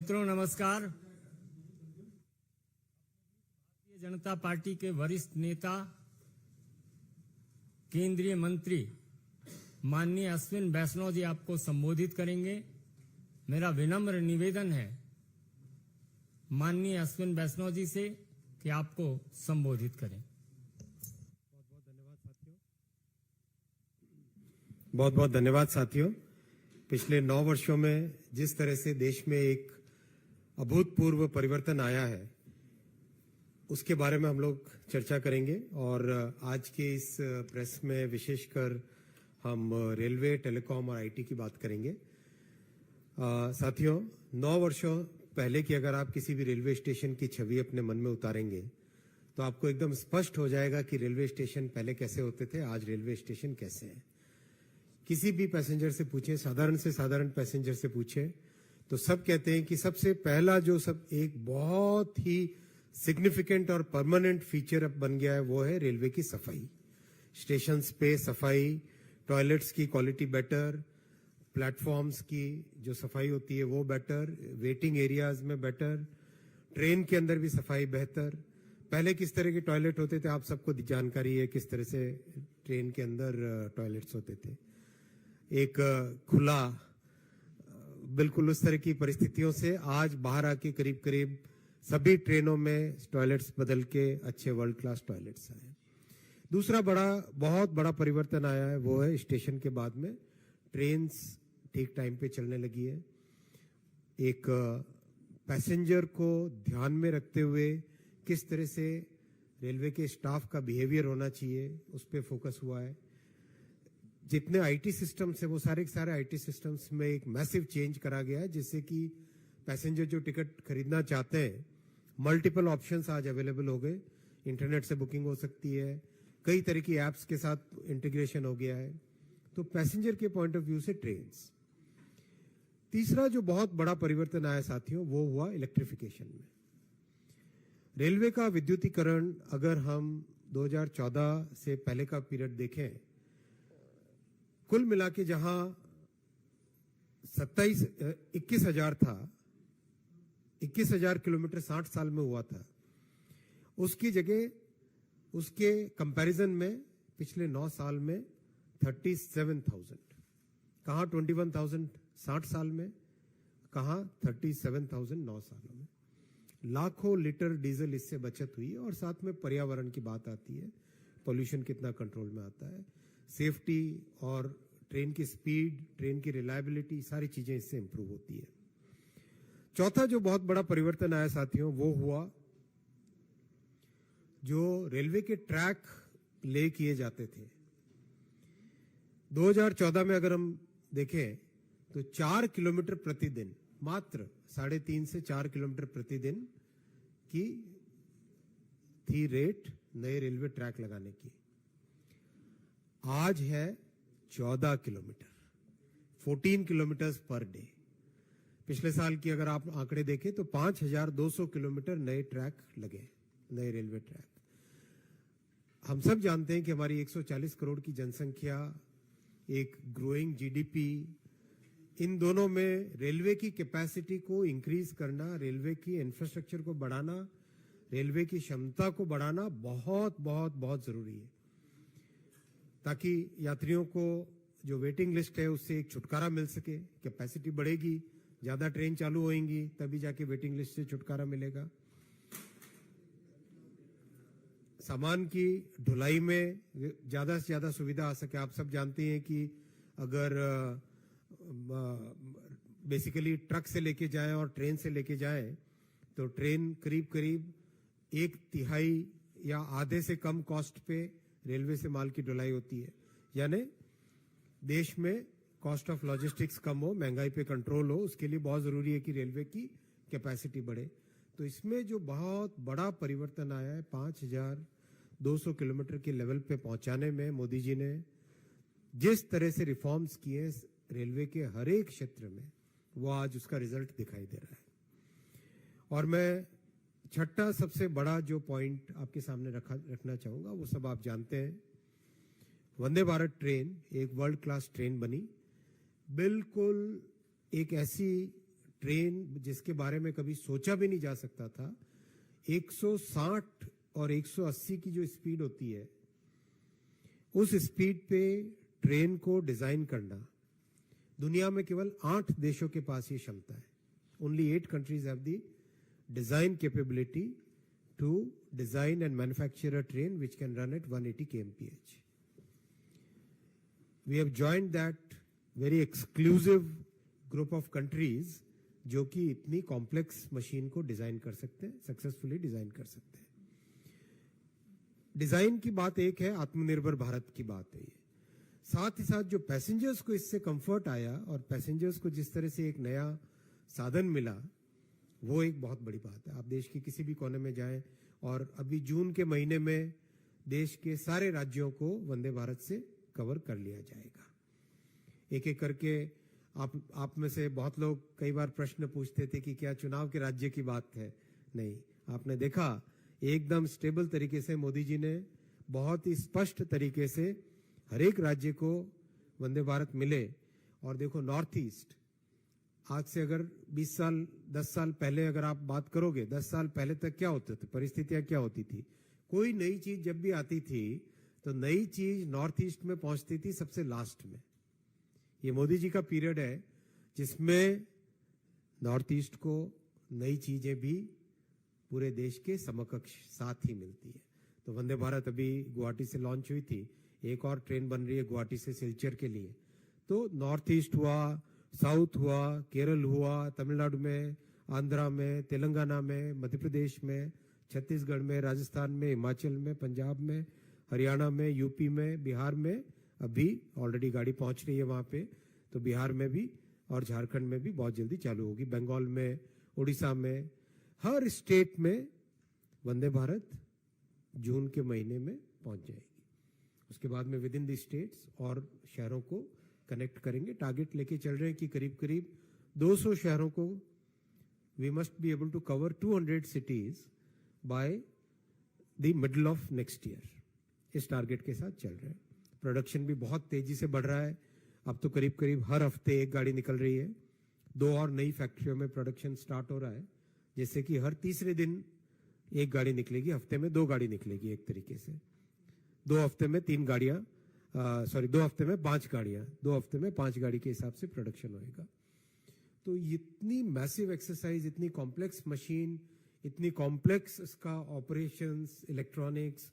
मित्रों नमस्कार। भारतीय जनता पार्टी के वरिष्ठ नेता केंद्रीय मंत्री माननीय अश्विन वैष्णव जी आपको संबोधित करेंगे। मेरा विनम्र निवेदन है माननीय अश्विन वैष्णव जी से कि आपको संबोधित करें। बहुत बहुत धन्यवाद साथियों। पिछले 9 वर्षों में जिस तरह से देश में एक अभूतपूर्व परिवर्तन आया है उसके बारे में हम लोग चर्चा करेंगे और आज के इस प्रेस में विशेषकर हम रेलवे, टेलीकॉम और आईटी की बात करेंगे। साथियों, 9 वर्षों पहले की अगर आप किसी भी रेलवे स्टेशन की छवि अपने मन में उतारेंगे तो आपको एकदम स्पष्ट हो जाएगा कि रेलवे स्टेशन पहले कैसे होते थे, आज रेलवे स्टेशन कैसे हैं। किसी भी पैसेंजर से पूछे, साधारण से साधारण पैसेंजर से पूछे तो सब कहते हैं कि सबसे पहला जो एक बहुत ही सिग्निफिकेंट और परमानेंट फीचर अब बन गया है वो है रेलवे की सफाई। स्टेशंस पे सफाई, टॉयलेट्स की क्वालिटी बेटर, प्लेटफॉर्म्स की जो सफाई होती है वो बेटर, वेटिंग एरियाज में बेटर, ट्रेन के अंदर भी सफाई बेहतर। पहले किस तरह के टॉयलेट होते थे आप सबको जानकारी है, किस तरह से ट्रेन के अंदर टॉयलेट्स होते थे। एक खुला, बिल्कुल उस तरह की परिस्थितियों से आज बाहर आके करीब करीब सभी ट्रेनों में टॉयलेट्स बदल के अच्छे वर्ल्ड क्लास टॉयलेट्स आए। दूसरा बहुत बड़ा परिवर्तन आया है वो है स्टेशन के बाद में ट्रेन्स ठीक टाइम पे चलने लगी है। एक पैसेंजर को ध्यान में रखते हुए किस तरह से रेलवे के स्टाफ का बिहेवियर होना चाहिए उस पर फोकस हुआ है। जितने आईटी सिस्टम्स है वो सारे के सारे आईटी सिस्टम्स में एक मैसिव चेंज करा गया है जिससे कि पैसेंजर जो टिकट खरीदना चाहते हैं मल्टीपल ऑप्शंस आज अवेलेबल हो गए। इंटरनेट से बुकिंग हो सकती है, कई तरह की एप्स के साथ इंटीग्रेशन हो गया है। तो पैसेंजर के पॉइंट ऑफ व्यू से ट्रेन्स। तीसरा जो बहुत बड़ा परिवर्तन आया साथियों वो हुआ इलेक्ट्रिफिकेशन में। रेलवे का विद्युतीकरण अगर हम 2014 से पहले का पीरियड देखें, कुल मिला के जहां 21,000 था, 21,000 किलोमीटर 60 साल में हुआ था, उसकी जगह उसके कंपैरिजन में पिछले 9 साल में 37,000। कहां 21,000 60 साल में, कहां 37,000 9 सालों में। लाखों लीटर डीजल इससे बचत हुई और साथ में पर्यावरण की बात आती है, पोल्यूशन कितना कंट्रोल में आता है, सेफ्टी और ट्रेन की स्पीड, ट्रेन की रिलायबिलिटी, सारी चीजें इससे इंप्रूव होती है। चौथा जो बहुत बड़ा परिवर्तन आया साथियों वो हुआ जो रेलवे के ट्रैक ले किए जाते थे। 2014 में अगर हम देखें तो 4 किलोमीटर प्रतिदिन, मात्र 3.5 से 4 किलोमीटर प्रतिदिन की थी रेट नए रेलवे ट्रैक लगाने की। आज है 14 किलोमीटर, 14 किलोमीटर पर डे। पिछले साल की अगर आप आंकड़े देखें तो 5,200 किलोमीटर नए ट्रैक लगे, नए रेलवे ट्रैक। हम सब जानते हैं कि हमारी 140 करोड़ की जनसंख्या, एक ग्रोइंग जीडीपी, इन दोनों में रेलवे की कैपेसिटी को इंक्रीज करना, रेलवे की इंफ्रास्ट्रक्चर को बढ़ाना, रेलवे की क्षमता को बढ़ाना बहुत बहुत बहुत जरूरी है ताकि यात्रियों को जो वेटिंग लिस्ट है उससे एक छुटकारा मिल सके। कैपेसिटी बढ़ेगी, ज्यादा ट्रेन चालू होंगी, तभी जाके वेटिंग लिस्ट से छुटकारा मिलेगा। सामान की ढुलाई में ज्यादा से ज्यादा सुविधा आ सके। आप सब जानते हैं कि अगर बेसिकली ट्रक से लेके जाएं और ट्रेन से लेके जाएं तो ट्रेन करीब करीब 1/3 या आधे से कम कॉस्ट पे रेलवे से माल की ढुलाई होती है। यानी देश में कॉस्ट ऑफ लॉजिस्टिक्स कम हो, महंगाई पे कंट्रोल हो, उसके लिए बहुत जरूरी है कि रेलवे की कैपेसिटी बढ़े। तो इसमें जो बहुत बड़ा परिवर्तन आया है 5,200 किलोमीटर के लेवल पे पहुंचाने में मोदी जी ने जिस तरह से रिफॉर्म्स किए रेलवे के हर एक क्षेत्र में, वो आज उसका रिजल्ट दिखाई दे रहा है। और मैं छठा सबसे बड़ा जो पॉइंट आपके सामने रखना चाहूंगा वो सब आप जानते हैं। वंदे भारत ट्रेन एक वर्ल्ड क्लास ट्रेन बनी, बिल्कुल एक ऐसी ट्रेन जिसके बारे में कभी सोचा भी नहीं जा सकता था, 160 और 180 की जो स्पीड होती है, उस स्पीड पे ट्रेन को डिजाइन करना, दुनिया में केवल 8 देशों के पास ये क्षमता है. Only 8 countries have the design capability to design and manufacture a train which can run at 180 kmph. We have joined that very exclusive group of countries जो कि इतनी कॉम्प्लेक्स मशीन को डिजाइन कर सकते हैं, सक्सेसफुली डिजाइन कर सकते हैं. डिजाइन की बात एक है, आत्मनिर्भर भारत की बात है ये. साथ ही साथ जो पैसेंजर्स को इससे कंफर्ट आया और पैसेंजर्स को जिस तरह से एक नया साधन मिला, वो एक बहुत बड़ी बात है. आप देश के किसी भी कोने में जाएं, और अभी जून के महीने में देश के सारे राज्यों को वंदे भारत से कवर कर लिया जाएगा. एक एक करके आप में से बहुत लोग कई बार प्रश्न पूछते थे कि क्या चुनाव के राज्य की बात है. नहीं, आपने देखा एकदम स्टेबल तरीके से मोदी जी ने बहुत ही स्पष्ट तरीके से हर एक राज्य को वंदे भारत मिले. और देखो नॉर्थ ईस्ट, आज से अगर 20 साल 10 साल पहले अगर आप बात करोगे, 10 साल पहले तक क्या होते थे, परिस्थितियां क्या होती थी. कोई नई चीज जब भी आती थी तो नई चीज नॉर्थ ईस्ट में पहुंचती थी सबसे लास्ट में. ये मोदी जी का पीरियड है जिसमें नॉर्थ ईस्ट को नई चीजें भी पूरे देश के समकक्ष साथ ही मिलती है. तो वंदे भारत अभी गुवाहाटी से लॉन्च हुई थी, एक और ट्रेन बन रही है गुवाहाटी से सिलचर के लिए. तो नॉर्थ ईस्ट हुआ, साउथ हुआ, केरल हुआ, तमिलनाडु में, आंध्रा में, तेलंगाना में, मध्य प्रदेश में, छत्तीसगढ़ में, राजस्थान में, हिमाचल में, पंजाब में, हरियाणा में, यूपी में, बिहार में अभी ऑलरेडी गाड़ी पहुंच रही है वहां पे. तो बिहार में भी और झारखंड में भी बहुत जल्दी चालू होगी. बंगाल में, उड़ीसा में, हर स्टेट में वंदे भारत जून के महीने में पहुंच जाएगी. उसके बाद में विद इन द स्टेट्स और शहरों को कनेक्ट करेंगे. टारगेट लेके चल रहे हैं कि करीब करीब 200 शहरों को we must be able to cover 200 cities by the middle of next year. इस टारगेट के साथ चल रहे हैं. प्रोडक्शन भी बहुत तेजी से बढ़ रहा है. अब तो करीब करीब हर हफ्ते एक गाड़ी निकल रही है. 2 और नई फैक्ट्रियों में प्रोडक्शन स्टार्ट हो रहा है, जैसे कि हर तीसरे दिन एक गाड़ी निकलेगी, हफ्ते में 2 गाड़ी निकलेगी. एक तरीके से 2 हफ्ते में 3 गाड़ियां, 2 हफ्ते में 5 गाड़ियां, 2 हफ्ते में 5 गाड़ी के हिसाब से प्रोडक्शन होएगा. तो इतनी मैसिव एक्सरसाइज, इतनी कॉम्प्लेक्स मशीन, इतनी कॉम्प्लेक्स इसका ऑपरेशंस, इलेक्ट्रॉनिक्स,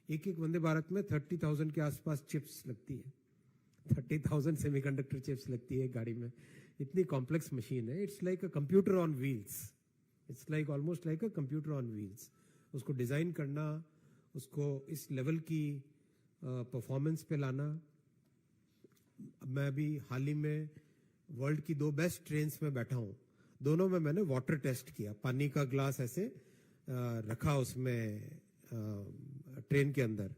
एक एक वंदे भारत में 30,000 के आसपास चिप्स लगती है. 30,000 सेमीकंडक्टर चिप्स लगती है गाड़ी में. इतनी कॉम्प्लेक्स मशीन है. It's like a computer on wheels. It's like almost like a computer on wheels. उसको डिजाइन करना, उसको इस लेवल की परफॉर्मेंस पे लाना. मैं अभी हाल ही में वर्ल्ड की 2 बेस्ट ट्रेन्स में बैठा हूं. दोनों में मैंने वाटर टेस्ट किया. पानी का ग्लास ऐसे रखा उसमें ट्रेन के अंदर.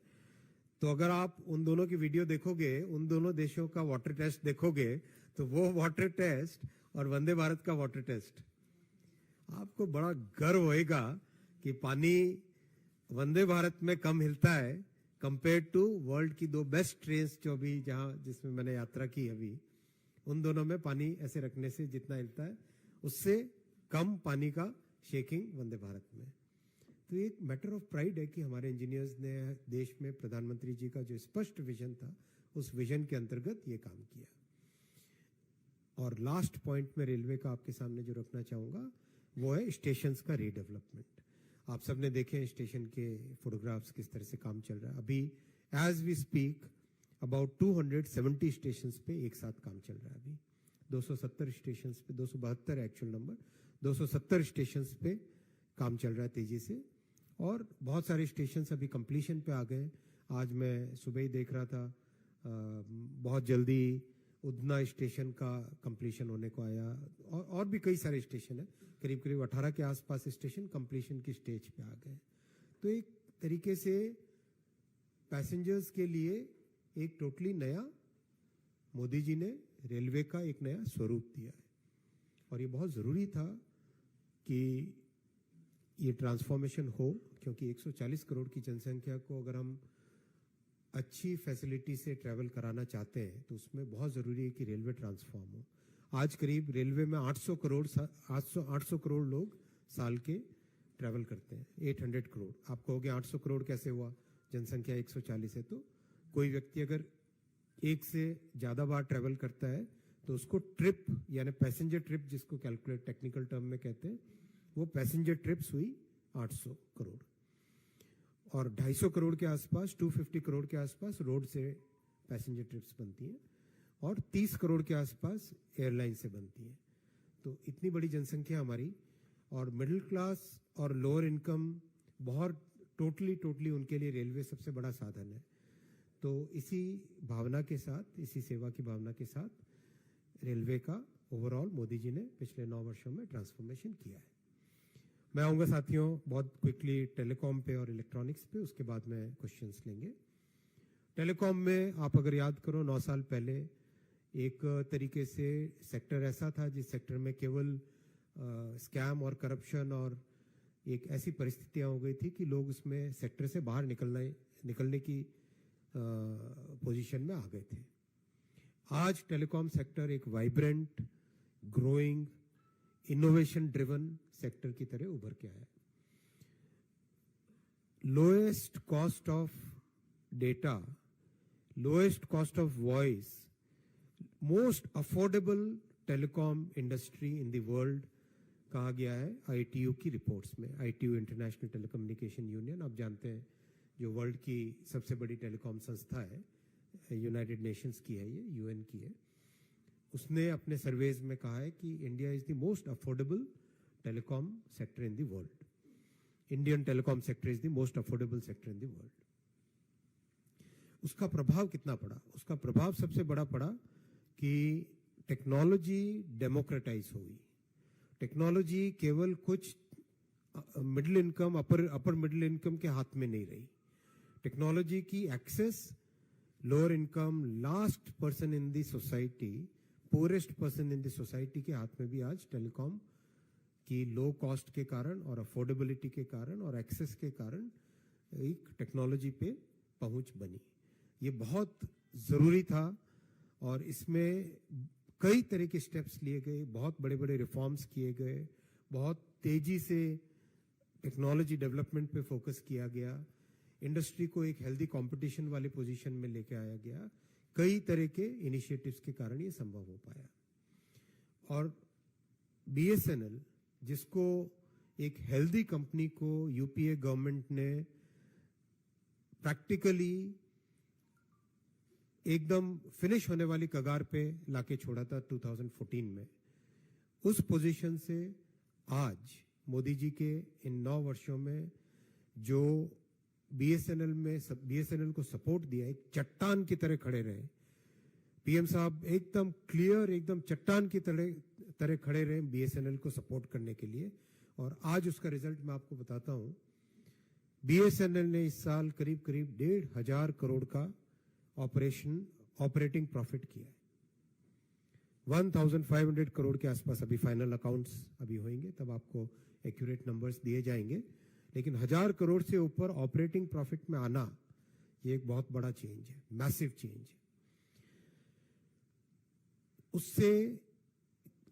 तो अगर आप उन दोनों की वीडियो देखोगे, उन दोनों देशों का वाटर टेस्ट देखोगे, तो वो वाटर टेस्ट और वंदे भारत का वाटर टेस्ट, आपको बड़ा गर्व होएगा कि पानी वंदे भारत में कम हिलता है कंपेयर टू वर्ल्ड की 2 बेस्ट ट्रेन्स जो भी जिसमें मैंने यात्रा की अभी. उन दोनों में पानी ऐसे रखने से जितना हिलता है, उससे कम पानी का शेकिंग वंदे भारत में. तो एक मैटर ऑफ प्राइड है कि हमारे इंजीनियर्स ने देश में प्रधानमंत्री जी का जो स्पष्ट विजन था, उस विजन के अंतर्गत ये काम किया. और लास्ट पॉइंट में रेलवे का आपके सामने जो रखना चाहूंगा वो है स्टेशंस का रीडेवलपमेंट. आप सबने देखे स्टेशन के फोटोग्राफ्स, किस तरह से काम चल रहा है. अभी as we speak about 270 station पे एक साथ काम चल रहा है. अभी 270 स्टेशन पे, 272 एक्चुअल नंबर, 270 स्टेशन पे काम चल रहा है तेजी से. और बहुत सारे स्टेशन अभी कंप्लीशन पे आ गए. आज मैं सुबह ही देख रहा था, बहुत जल्दी उधना स्टेशन का कंप्लीशन होने को आया. और भी कई सारे स्टेशन है, करीब करीब 18 के आसपास स्टेशन कंप्लीशन की स्टेज पे आ गए. तो एक तरीके से पैसेंजर्स के लिए एक टोटली नया मोदी जी ने रेलवे का एक नया स्वरूप दिया है. और ये बहुत जरूरी था कि ये ट्रांसफॉर्मेशन हो, क्योंकि 140 करोड़ की जनसंख्या को अगर हम अच्छी फैसिलिटी से ट्रैवल कराना चाहते हैं तो उसमें बहुत जरूरी है कि रेलवे ट्रांसफॉर्म हो. आज करीब रेलवे में 800 करोड़ लोग साल के ट्रैवल करते हैं, 800 करोड़। आप कहोगे 800 करोड़ कैसे हुआ, जनसंख्या 140 है। तो कोई व्यक्ति अगर एक से ज्यादा बार ट्रैवल करता है तो उसको ट्रिप यानी पैसेंजर ट्रिप जिसको कैलकुलेट टेक्निकल टर्म में कहते हैं, वो पैसेंजर ट्रिप्स हुई 800 करोड़। और 250 करोड़ के आसपास, 250 करोड़ के आसपास रोड से पैसेंजर ट्रिप्स बनती हैं और 30 करोड़ के आसपास एयरलाइन से बनती हैं। तो इतनी बड़ी जनसंख्या हमारी, और मिडिल क्लास और लोअर इनकम बहुत टोटली उनके लिए रेलवे सबसे बड़ा साधन है। तो इसी भावना के साथ, इसी सेवा की भावना के साथ रेलवे का ओवरऑल मोदी जी ने पिछले 9 वर्षों में ट्रांसफॉर्मेशन किया है। मैं आऊँगा साथियों बहुत क्विकली टेलीकॉम पे और इलेक्ट्रॉनिक्स पे, उसके बाद में क्वेश्चंस लेंगे। टेलीकॉम में आप अगर याद करो 9 साल पहले एक तरीके से सेक्टर ऐसा था जिस सेक्टर में केवल स्कैम और करप्शन और एक ऐसी परिस्थितियां हो गई थी कि लोग उसमें सेक्टर से बाहर निकलने की पोजीशन में आ गए थे। आज टेलीकॉम सेक्टर एक vibrant, growing, innovation driven sector की तरह उभर के आया। Lowest cost of data, lowest cost of voice, most affordable telecom industry in the world कहा गया है ITU की रिपोर्ट्स में। ITU इंटरनेशनल टेलीकम्युनिकेशन यूनियन, आप जानते हैं जो वर्ल्ड की सबसे बड़ी टेलीकॉम संस्था है, यूनाइटेड नेशंस की है, ये UN की है। उसने अपने सर्वेज में कहा है कि India is the most affordable telecom sector in the world. Indian telecom sector is the most affordable sector in the world. उसका प्रभाव कितना पड़ा? उसका प्रभाव सबसे बड़ा पड़ा कि टेक्नोलॉजी डेमोक्रेटाइज हुई। टेक्नोलॉजी केवल कुछ middle income, upper middle income के हाथ में नहीं रही। टेक्नोलॉजी की access lower income, last person in the society, poorest person in the society के हाथ में भी आज टेलीकॉम की लो कॉस्ट के कारण और अफोर्डेबिलिटी के कारण और एक्सेस के कारण एक टेक्नोलॉजी पे पहुंच बनी। ये बहुत जरूरी था और इसमें कई तरह के स्टेप्स लिए गए, बहुत बड़े बड़े रिफॉर्म्स किए गए, बहुत तेजी से टेक्नोलॉजी डेवलपमेंट पे फोकस किया गया, इंडस्ट्री को एक हेल्दी कंपटीशन वाले पोजीशन में लेके आया गया। कई तरह के इनिशिएटिव्स के कारण ये संभव हो पाया। और BSNL, जिसको एक हेल्दी कंपनी को UPA गवर्नमेंट ने प्रैक्टिकली एकदम फिनिश होने वाली कगार पे लाके छोड़ा था 2014 में, उस पोजीशन से आज मोदी जी के इन 9 वर्षों में जो BSNL को सपोर्ट दिया, एक चट्टान की तरह खड़े रहे। PM साहब एकदम क्लियर, एकदम चट्टान की तरह खड़े रहे BSNL को सपोर्ट करने के लिए। और आज उसका रिजल्ट मैं आपको बताता हूं। BSNL ने इस साल करीब 1,500 करोड़ का ऑपरेटिंग प्रॉफिट किया है। 1,500 करोड़ के आसपास अभी फाइनल अकाउंट्स अभी होंगे, तब आपको एक्यूरेट नंबर्स दिए जाएंगे। लेकिन 1,000 करोड़ से ऊपर ऑपरेटिंग प्रॉफिट में आना, ये एक बहुत बड़ा चेंज है, मैसिव चेंज है। उससे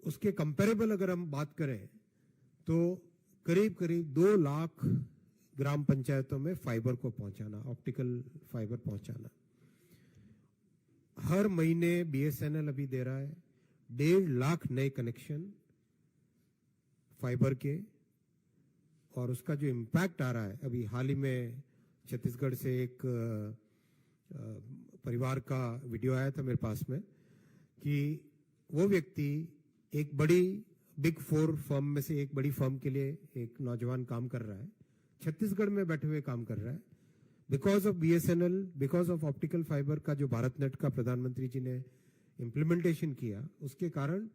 उसके कंपेरेबल अगर हम बात करें तो करीब 2 लाख ग्राम पंचायतों में फाइबर को पहुंचाना, ऑप्टिकल फाइबर पहुंचाना। हर महीने BSNL अभी दे रहा है 1.5 लाख नए कनेक्शन फाइबर के। और उसका जो इम्पैक्ट आ रहा है, अभी हाल ही में छत्तीसगढ़ से एक परिवार का वीडियो आया था मेरे पास में कि वो व्यक्ति एक बड़ी बिग 4 फर्म में से एक बड़ी फर्म के लिए एक नौजवान काम कर रहा है, छत्तीसगढ़ में बैठे हुए काम कर रहा है। Because of BSNL, because of optical fibre का जो भारत नेट का प्रधानमंत्री जी ने इम्प्लीमेंटेशन किया, उसके कारण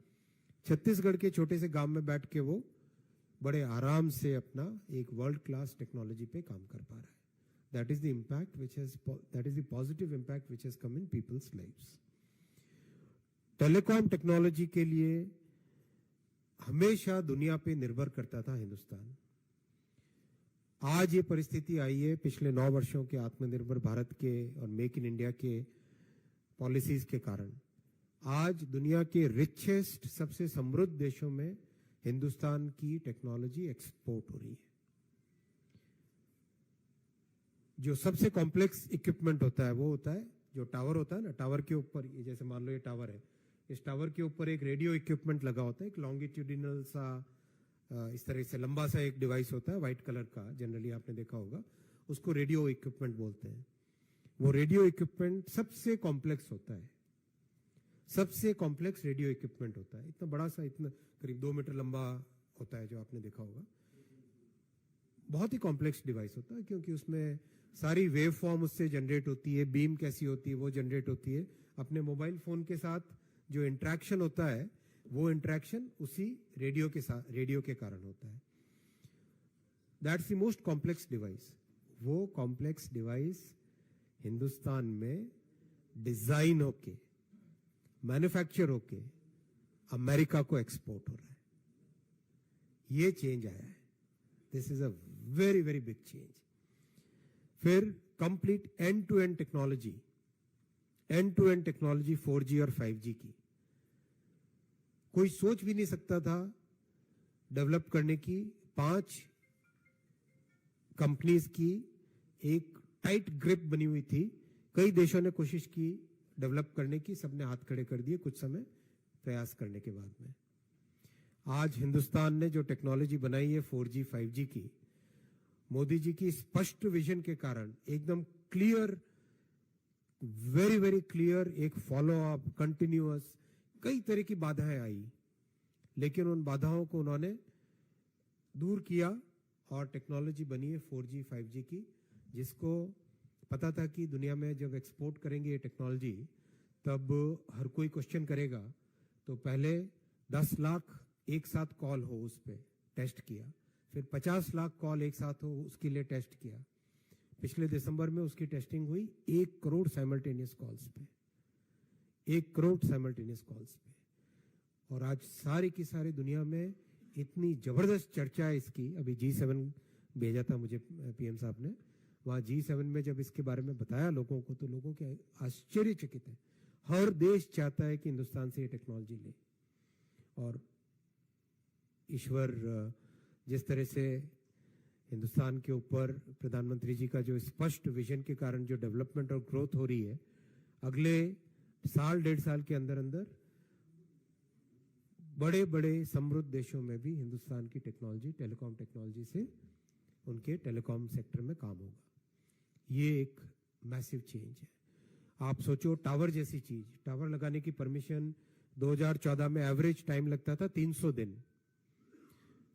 छत्तीसगढ़ के छोटे से गांव में बैठ के वो बड़े आराम से अपना एक वर्ल्ड क्लास टेक्नोलॉजी पे काम कर पा रहा है। That is the impact that is the positive impact which has come in people's lives. Telecom technology के लिए हमेशा दुनिया पे निर्भर करता था हिंदुस्तान। आज ये परिस्थिति आई है पिछले 9 वर्षों के आत्मनिर्भर भारत के और मेक इन इंडिया के पॉलिसीज के कारण। आज दुनिया के रिचेस्ट सबसे समृद्ध देशों में हिंदुस्तान की टेक्नोलॉजी एक्सपोर्ट हो रही है। जो सबसे कॉम्प्लेक्स इक्विपमेंट होता है वो होता है जो टावर होता है ना, टावर के ऊपर, ये जैसे मान लो ये टावर है, इस टावर के ऊपर एक रेडियो इक्विपमेंट लगा होता है, एक लॉन्गिट्यूडिनल सा इस तरह से लंबा सा एक डिवाइस होता है व्हाइट कलर का, जनरली आपने देखा होगा, उसको रेडियो इक्विपमेंट बोलते हैं। वो रेडियो इक्विपमेंट सबसे कॉम्प्लेक्स होता है, सबसे कॉम्प्लेक्स रेडियो इक्विपमेंट होता है। इतना बड़ा सा, इतना करीब 2 मीटर लंबा होता है, जो आपने देखा होगा। बहुत ही कॉम्प्लेक्स डिवाइस होता है क्योंकि उसमें सारी वेव फॉर्म उससे जनरेट होती है, बीम कैसी होती है वो जनरेट होती है। अपने मोबाइल फोन के साथ जो इंटरेक्शन होता है वो इंटरेक्शन उसी रेडियो के साथ, रेडियो के कारण होता है। That's the most complex device. वो कॉम्प्लेक्स डिवाइस हिंदुस्तान में डिजाइन होके, मैन्युफैक्चर होके अमेरिका को एक्सपोर्ट हो रहा है। ये चेंज आया है। This is a very very big change. फिर complete end to end technology, end to end technology 4G और 5G की कोई सोच भी नहीं सकता था डेवलप करने की। 5 कंपनीज की एक टाइट ग्रिप बनी हुई थी। कई देशों ने कोशिश की डेवलप करने की, सबने हाथ खड़े कर दिए कुछ समय प्रयास करने के बाद में। आज हिंदुस्तान ने जो टेक्नोलॉजी बनाई है 4G 5G की, मोदी जी की स्पष्ट विजन के कारण, एकदम क्लियर, वेरी वेरी क्लियर, एक फॉलो अप, कंटिन्यूअस, कई तरह की बाधाएं आई, लेकिन उन बाधाओं को उन्होंने दूर किया और टेक्नोलॉजी बनी है 4G 5G की, जिसको पता था कि दुनिया में जब एक्सपोर्ट करेंगे ये टेक्नोलॉजी तब हर कोई क्वेश्चन करेगा। तो पहले 10 लाख एक साथ कॉल हो उस पर टेस्ट किया, फिर 50 लाख कॉल एक साथ हो उसके लिए टेस्ट किया। पिछले दिसंबर में उसकी टेस्टिंग हुई 1 करोड़ साइमल्टेनियस कॉल्स पे, 1 करोड़ साइमल्टेनियस कॉल्स पे। और आज सारी की सारी दुनिया में इतनी जबरदस्त चर्चा है इसकी। अभी G7 भेजा था मुझे पीएम साहब ने, वहां G7 में जब इसके बारे में बताया लोगों को तो लोगों के आश्चर्यचकित है। हर देश चाहता है कि हिंदुस्तान से ये टेक्नोलॉजी ले। और ईश्वर जिस तरह से हिंदुस्तान के ऊपर प्रधानमंत्री जी का जो स्पष्ट विजन के कारण जो डेवलपमेंट और ग्रोथ हो रही है, अगले साल 1.5 साल के अंदर अंदर बड़े बड़े समृद्ध देशों में भी हिंदुस्तान की टेक्नोलॉजी, टेलीकॉम टेक्नोलॉजी से उनके टेलीकॉम सेक्टर में काम होगा। ये एक मैसिव चेंज है। आप सोचो, टावर जैसी चीज, टावर लगाने की परमिशन 2014 में एवरेज टाइम लगता था 300 दिन।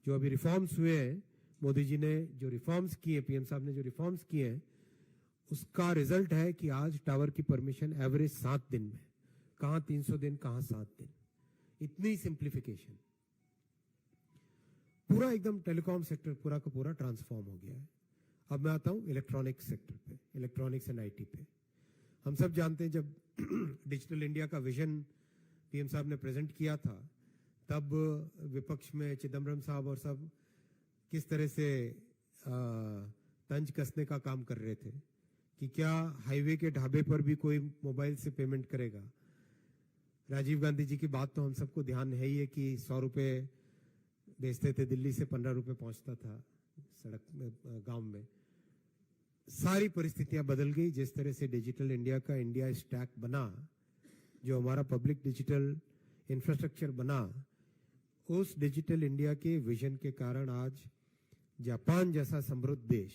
जो अभी रिफॉर्म्स हुए हैं, मोदी जी ने जो रिफॉर्म्स किए, पीएम साहब ने जो रिफॉर्म्स किए हैं, उसका रिजल्ट है कि आज टावर की परमिशन एवरेज 7 दिन में, कहां 300 दिन, कहां 7 दिन। इतनी सिंप्लीफिकेशन, पूरा एकदम टेलीकॉम सेक्टर पूरा का पूरा ट्रांसफॉर्म हो गया है। अब मैं आता हूं इलेक्ट्रॉनिक्स सेक्टर पे, इलेक्ट्रॉनिक्स एंड आईटी पे। हम सब जानते हैं जब डिजिटल इंडिया का विजन पीएम साहब ने प्रेजेंट किया था, तब विपक्ष में चिदम्बरम साहब और सब किस तरह से तंज कसने का काम कर रहे थे कि क्या हाईवे के ढाबे पर भी कोई मोबाइल से पेमेंट करेगा। राजीव गांधी जी की बात तो हम सबको ध्यान है ही है कि 100 रुपए भेजते थे दिल्ली से, 15 रुपए पहुंचता था सड़क में, गांव में। सारी परिस्थितियां बदल गई जिस तरह से डिजिटल इंडिया का इंडिया स्टैक बना, जो हमारा पब्लिक डिजिटल इंफ्रास्ट्रक्चर बना। उस डिजिटल इंडिया के विजन के कारण आज जापान जैसा समृद्ध देश,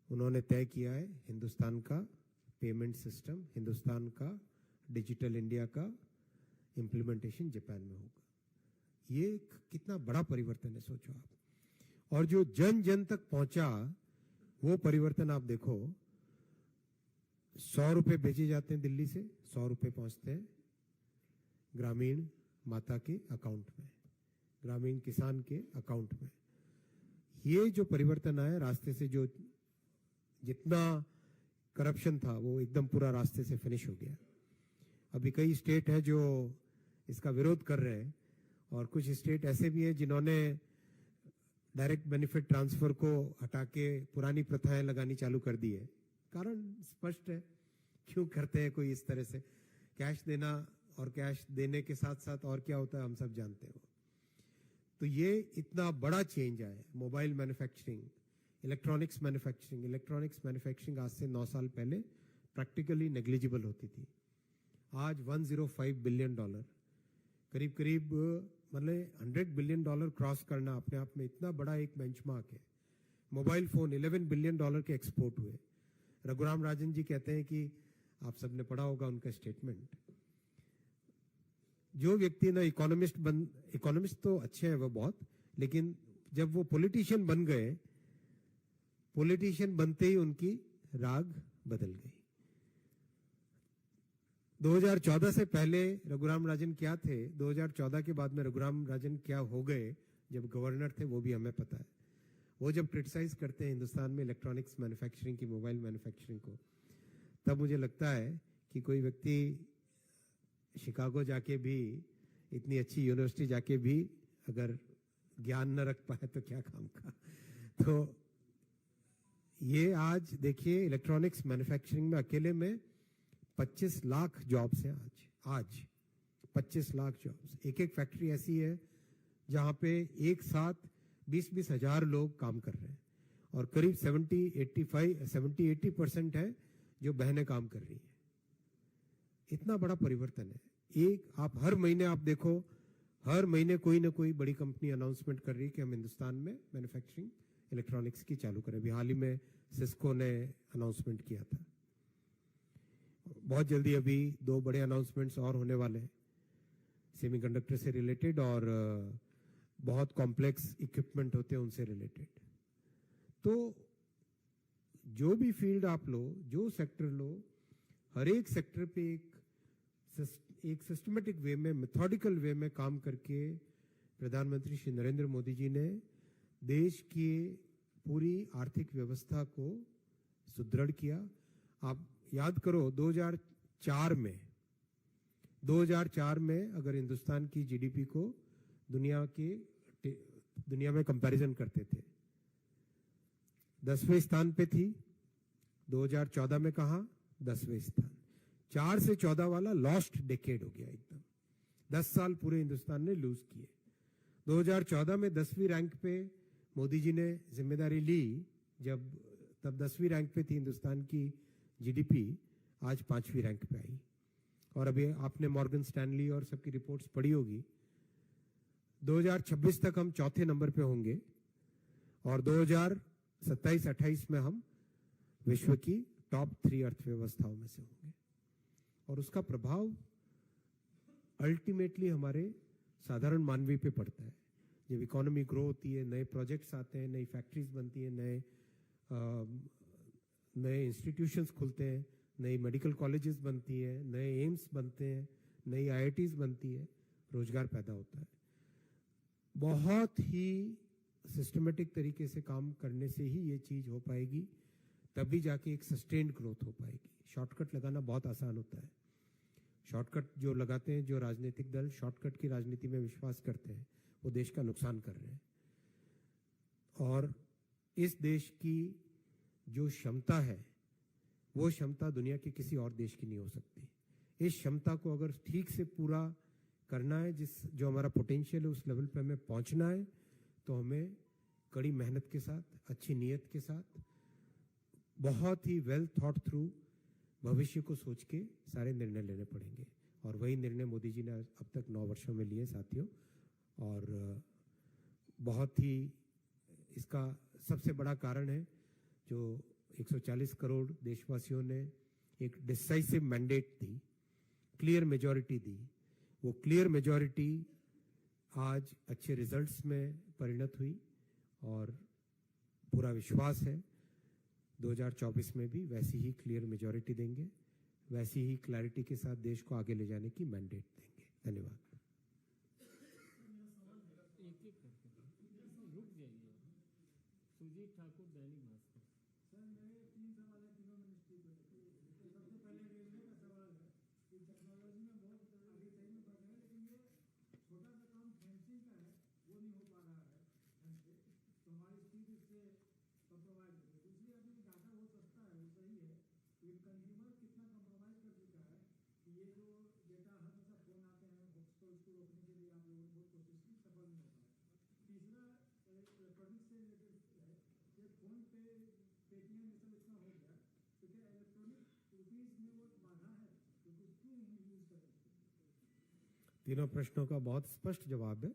उन्होंने तय किया है हिंदुस्तान का पेमेंट सिस्टम, हिंदुस्तान का डिजिटल इंडिया का इंप्लीमेंटेशन जापान में होगा। ये कितना बड़ा परिवर्तन है, सोचो आप। और जो जन जन तक पहुंचा वो परिवर्तन आप देखो। 100 रुपए भेजे जाते हैं दिल्ली से, 100 रुपए पहुंचते हैं ग्रामीण माता के अकाउंट में, ग्रामीण किसान के अकाउंट में। ये जो परिवर्तन आया, रास्ते से जो जितना करप्शन था वो एकदम पूरा रास्ते से फिनिश हो गया। अभी कई स्टेट है जो इसका विरोध कर रहे हैं और कुछ स्टेट ऐसे भी है जिन्होंने डायरेक्ट बेनिफिट ट्रांसफर को हटा के पुरानी प्रथाएं लगानी चालू कर दी है। कारण स्पष्ट है क्यों करते हैं कोई इस तरह से, कैश देना और कैश देने के साथ साथ और क्या होता है हम सब जानते हो। तो ये इतना बड़ा चेंज आया है। मोबाइल मैन्युफैक्चरिंग, इलेक्ट्रॉनिक्स मैन्युफैक्चरिंग आज से 9 साल पहले प्रैक्टिकली नेग्लिजिबल होती थी। आज $105 बिलियन, करीब करीब मतलब $100 बिलियन क्रॉस करना अपने आप में इतना बड़ा एक बेंचमार्क है। मोबाइल फोन $11 बिलियन के एक्सपोर्ट हुए। रघुराम राजन जी कहते हैं कि आप सबने पढ़ा होगा उनका स्टेटमेंट, जो व्यक्ति ना इकोनॉमिस्ट तो अच्छे हैं वो बहुत, लेकिन जब वो पॉलिटिशियन बन गए, पॉलिटिशियन बनते ही उनकी राग बदल गई। 2014 से पहले रघुराम राजन क्या थे, 2014 के बाद में रघुराम राजन क्या हो गए जब गवर्नर थे, वो भी हमें पता है। वो जब क्रिटिसाइज करते हैं हिंदुस्तान में इलेक्ट्रॉनिक्स मैन्युफैक्चरिंग की, मोबाइल मैन्युफैक्चरिंग को, तब मुझे लगता है कि कोई व्यक्ति शिकागो जाके भी, इतनी अच्छी यूनिवर्सिटी जाके भी अगर ज्ञान न रख पाए तो क्या काम का। तो ये आज देखिए इलेक्ट्रॉनिक्स मैन्युफैक्चरिंग में अकेले में 25 लाख जॉब्स हैं। आज 25 लाख जॉब्स। एक एक फैक्ट्री ऐसी है जहां पे एक साथ 20-20 हजार लोग काम कर रहे हैं, और करीब 70-80% है जो बहनें काम कर रही हैं। इतना बड़ा परिवर्तन है। एक आप हर महीने आप देखो, हर महीने कोई ना कोई बड़ी कंपनी अनाउंसमेंट कर रही है कि हम हिंदुस्तान में मैन्युफैक्चरिंग इलेक्ट्रॉनिक्स की चालू करें। अभी हाल ही में सिस्को ने अनाउंसमेंट किया था। बहुत जल्दी अभी 2 बड़े अनाउंसमेंट्स और होने वाले हैं, सेमीकंडक्टर से रिलेटेड और बहुत कॉम्प्लेक्स इक्विपमेंट होते हैं उनसे रिलेटेड। तो जो भी फील्ड आप लो, जो सेक्टर लो, हर एक सेक्टर पे एक सिस्टमेटिक वे में, मेथोडिकल वे में काम करके प्रधानमंत्री श्री नरेंद्र मोदी जी ने देश की पूरी आर्थिक व्यवस्था को सुदृढ़ किया। आप याद करो 2004 में अगर हिंदुस्तान की जीडीपी को दुनिया में कंपैरिजन करते थे, 10वें स्थान पे थी। 2014 में कहा 10वें स्थान। 4 से 14 वाला लॉस्ट डेकेड हो गया एकदम। 10 साल पूरे हिंदुस्तान ने लूज किए। 2014 में 10वीं रैंक पे मोदी जी ने जिम्मेदारी ली, तब 10वीं रैंक पे थी हिंदुस्तान की जीडीपी, आज 5वीं रैंक पे आई। और अभी आपने मॉर्गन स्टैनली और सबकी रिपोर्ट्स पढ़ी होगी। 2026 तक हम 4थे नंबर पे होंगे और 2027-28 में हम विश्व की टॉप 3 अर्थव्यवस्थाओं में से होंगे। और उसका प्रभाव अल्टीमेटली हमारे साधारण मानवीय पे पड़ता है। जब इकोनॉमी ग्रो होती है, नए प्रोजेक्ट्स आते हैं, नई फैक्ट्रीज बनती हैं, नए इंस्टीट्यूशंस खुलते हैं, नई मेडिकल कॉलेजेस बनती हैं, नए एम्स बनते हैं, नई आईआईटीज बनती है, रोजगार पैदा होता है। बहुत ही सिस्टमेटिक तरीके से काम करने से ही ये चीज हो पाएगी, तभी जाके एक सस्टेन्ड ग्रोथ हो पाएगी। शॉर्टकट लगाना बहुत आसान होता है। शॉर्टकट जो लगाते हैं, जो राजनीतिक दल शॉर्टकट की राजनीति में विश्वास करते हैं, वो देश का नुकसान कर रहे हैं। और इस देश की जो क्षमता है, वो क्षमता दुनिया के किसी और देश की नहीं हो सकती। इस क्षमता को अगर ठीक से पूरा करना है, जो हमारा पोटेंशियल है उस लेवल पे हमें पहुंचना है, तो हमें कड़ी मेहनत के साथ, अच्छी नीयत के साथ, बहुत ही वेल थॉट थ्रू भविष्य को सोच के सारे निर्णय लेने पड़ेंगे। और वही निर्णय मोदी जी ने अब तक 9 वर्षों में लिए साथियों। और बहुत ही इसका सबसे बड़ा कारण है जो 140 करोड़ देशवासियों ने एक डिसाइसिव मैंडेट दी, क्लियर मेजॉरिटी दी। वो क्लियर मेजॉरिटी आज अच्छे रिजल्ट्स में परिणत हुई और पूरा विश्वास है 2024 में भी वैसी ही क्लियर मेजॉरिटी देंगे, वैसी ही क्लैरिटी के साथ देश को आगे ले जाने की मैंडेट देंगे। धन्यवाद। सुजीत ठाकुर, दैनिक भास्कर। सर मेरे 3 सवाल है तीनों मिनिस्ट्री पे। सबसे पहले रेलवे का सवाल है कि टेक्नोलॉजी में बहुत आगे सही में बढ़ रहे हैं, लेकिन ये छोटा सा काम फेंसिंग का है, वो नहीं हो पा रहा है ढंग से, तो हमारी स्पीड इससे कम्प्रोमाइज होती है। दूसरी, अभी डाटा बहुत सस्ता है, वो सही है, लेकिन कंज्यूमर कितना कम्प्रोमाइज कर चुका है कि ये जो डेटा हमेशा फोन आते हैं होक्स को इसको रोकने के लिए आप लोगों ने बहुत कोशिश की, सफल नहीं हो पाया। तीसरा इलेक्ट्रॉनिक्स से रिलेटेड है कि फोन पे पेटीएम ये सब इतना हो गया तो क्या इलेक्ट्रॉनिक रुपीज में वो बाधा है, क्योंकि क्यों हम यूज करें? तीनों प्रश्नों का बहुत स्पष्ट जवाब है।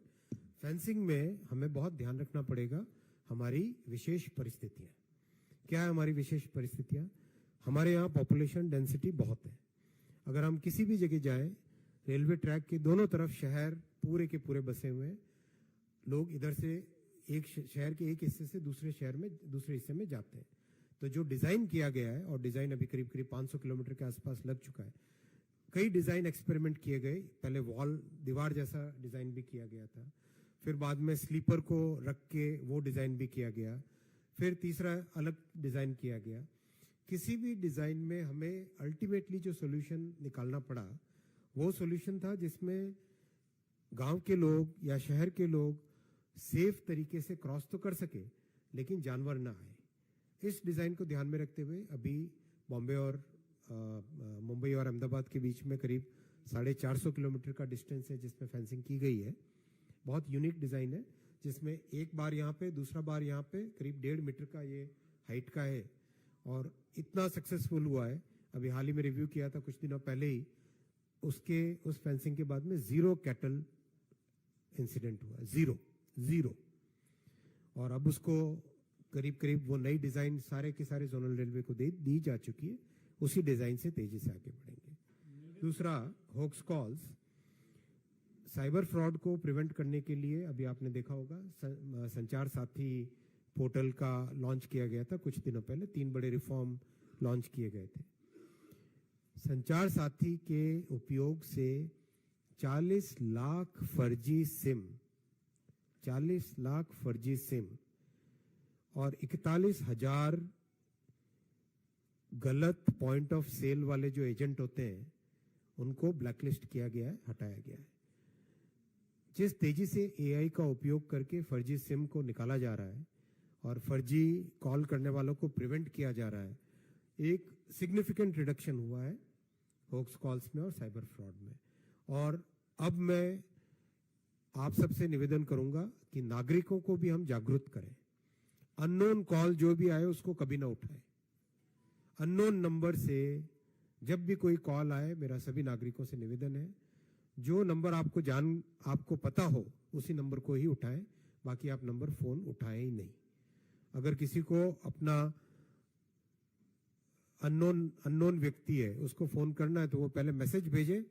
फेंसिंग में हमें बहुत ध्यान रखना पड़ेगा हमारी विशेष परिस्थितियां। क्या है हमारी विशेष परिस्थितियां? हमारे यहाँ पॉपुलेशन डेंसिटी बहुत है। अगर हम किसी भी जगह जाएं, रेलवे ट्रैक के दोनों तरफ शहर पूरे के पूरे बसे हुए हैं। लोग इधर से एक शहर के एक हिस्से से दूसरे शहर में दूसरे हिस्से में जाते हैं। तो जो डिजाइन किया गया है, और डिजाइन अभी करीब करीब 500 किलोमीटर के आसपास लग चुका है। कई डिजाइन एक्सपेरिमेंट किए गए। पहले वॉल दीवार जैसा डिजाइन भी किया गया था, फिर बाद में स्लीपर को रख के वो डिजाइन भी किया गया, फिर तीसरा अलग डिजाइन किया गया। किसी भी डिजाइन में हमें अल्टीमेटली जो सॉल्यूशन निकालना पड़ा वो सॉल्यूशन था जिसमें गांव के लोग या शहर के लोग सेफ तरीके से क्रॉस तो कर सके लेकिन जानवर ना आए। इस डिजाइन को ध्यान में रखते हुए अभी बॉम्बे और मुंबई और अहमदाबाद के बीच में करीब 450 किलोमीटर का डिस्टेंस है जिसमें फेंसिंग की गई है। बहुत यूनिक डिजाइन है जिसमें एक बार यहाँ पे दूसरा बार यहाँ पे करीब 1.5 मीटर का ये हाइट का है और इतना सक्सेसफुल हुआ है। अभी हाल ही में रिव्यू किया था कुछ दिनों पहले ही। उस फेंसिंग के बाद में 0 कैटल इंसिडेंट हुआ, 0। और अब उसको करीब करीब वो नई डिजाइन सारे के सारे जोनल रेलवे को दी जा चुकी है। उसी डिजाइन से तेजी से आगे बढ़ेंगे। दूसरा, होक्स कॉल्स, साइबर फ्रॉड को प्रिवेंट करने के लिए अभी आपने देखा होगा संचार साथी पोर्टल का लॉन्च किया गया था कुछ दिनों पहले। 3 बड़े रिफॉर्म लॉन्च किए गए थे। संचार साथी के उपयोग से 40 लाख फर्जी सिम और 41,000 गलत पॉइंट ऑफ सेल वाले जो एजेंट होते हैं उनको ब्लैकलिस्ट किया गया है, हटाया गया है। जिस तेजी से एआई का उपयोग करके फर्जी सिम को निकाला जा रहा है और फर्जी कॉल करने वालों को प्रिवेंट किया जा रहा है, एक सिग्निफिकेंट रिडक्शन हुआ है होक्स कॉल्स में और साइबर फ्रॉड में। और अब मैं आप सबसे निवेदन करूंगा कि नागरिकों को भी हम जागरूक करें। अननोन कॉल जो भी आए उसको कभी ना उठाएं। अननोन नंबर से जब भी कोई कॉल आए, मेरा सभी नागरिकों से निवेदन है, जो नंबर आपको पता हो उसी नंबर को ही उठाएं, बाकी आप नंबर फोन उठाएं ही नहीं। अगर किसी को अपना अननोन व्यक्ति है उसको फोन करना है तो वो पहले मैसेज भेजे,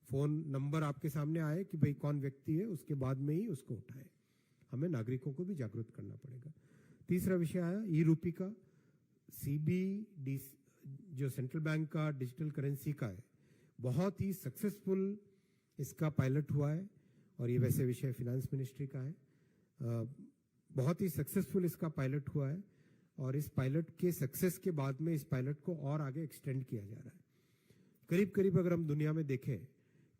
फोन नंबर आपके सामने आए कि भाई कौन व्यक्ति है, उसके बाद में ही उसको उठाएं। हमें नागरिकों को भी जागरूक करना पड़ेगा। तीसरा विषय आया ई रूपी का। CBD जो सेंट्रल बैंक का डिजिटल करेंसी का है, बहुत ही सक्सेसफुल इसका पायलट हुआ है और ये वैसे विषय फिनेंस मिनिस्ट्री का है। बहुत ही सक्सेसफुल इसका पायलट हुआ है और इस पायलट के सक्सेस के बाद में इस पायलट को और आगे एक्सटेंड किया जा रहा है। करीब करीब अगर हम दुनिया में देखें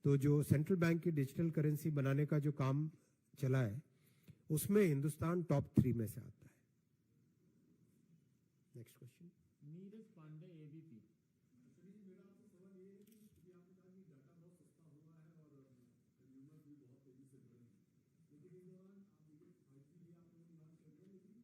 तो जो सेंट्रल बैंक की डिजिटल करेंसी बनाने का जो काम चला है उसमें हिंदुस्तान टॉप 3 में से आता है। Next question. Neeraj Pandey, ABP। मेरा आपसे सवाल ये है कि आपने कहा कि डाटा बहुत सस्ता हुआ है और कंज्यूमर्स भी बहुत तेजी से बढ़े हैं, लेकिन इस दौरान आप देखिए 5G भी आप लोग लॉन्च कर रहे हैं, लेकिन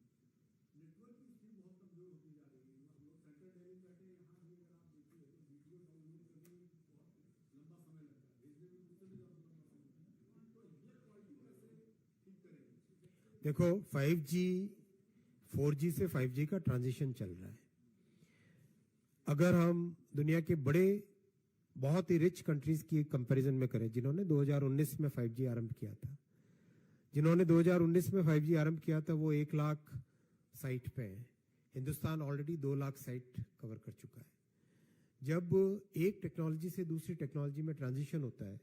नेटवर्क की स्पीड बहुत कमजोर होती जा रही है। हम लोग सेंट्रल दिल्ली में बैठे, यहाँ भी अगर आप देखिए तो वीडियो डाउनलोड करने में बहुत लंबा समय लगता है, भेजने में उससे भी ज्यादा लंबा समय लगता है। तो ये क्वालिटी कैसे ठीक करेंगे? देखो 5G 4G से 5G का ट्रांजिशन चल रहा है। अगर हम दुनिया के बड़े बहुत ही रिच कंट्रीज की कंपैरिजन में करें, जिन्होंने 2019 में 5G आरंभ किया था, वो 1 लाख साइट पे है। Hindustan already 2 lakh site cover कर चुका है। जब एक टेक्नोलॉजी से दूसरी टेक्नोलॉजी में ट्रांजिशन होता है,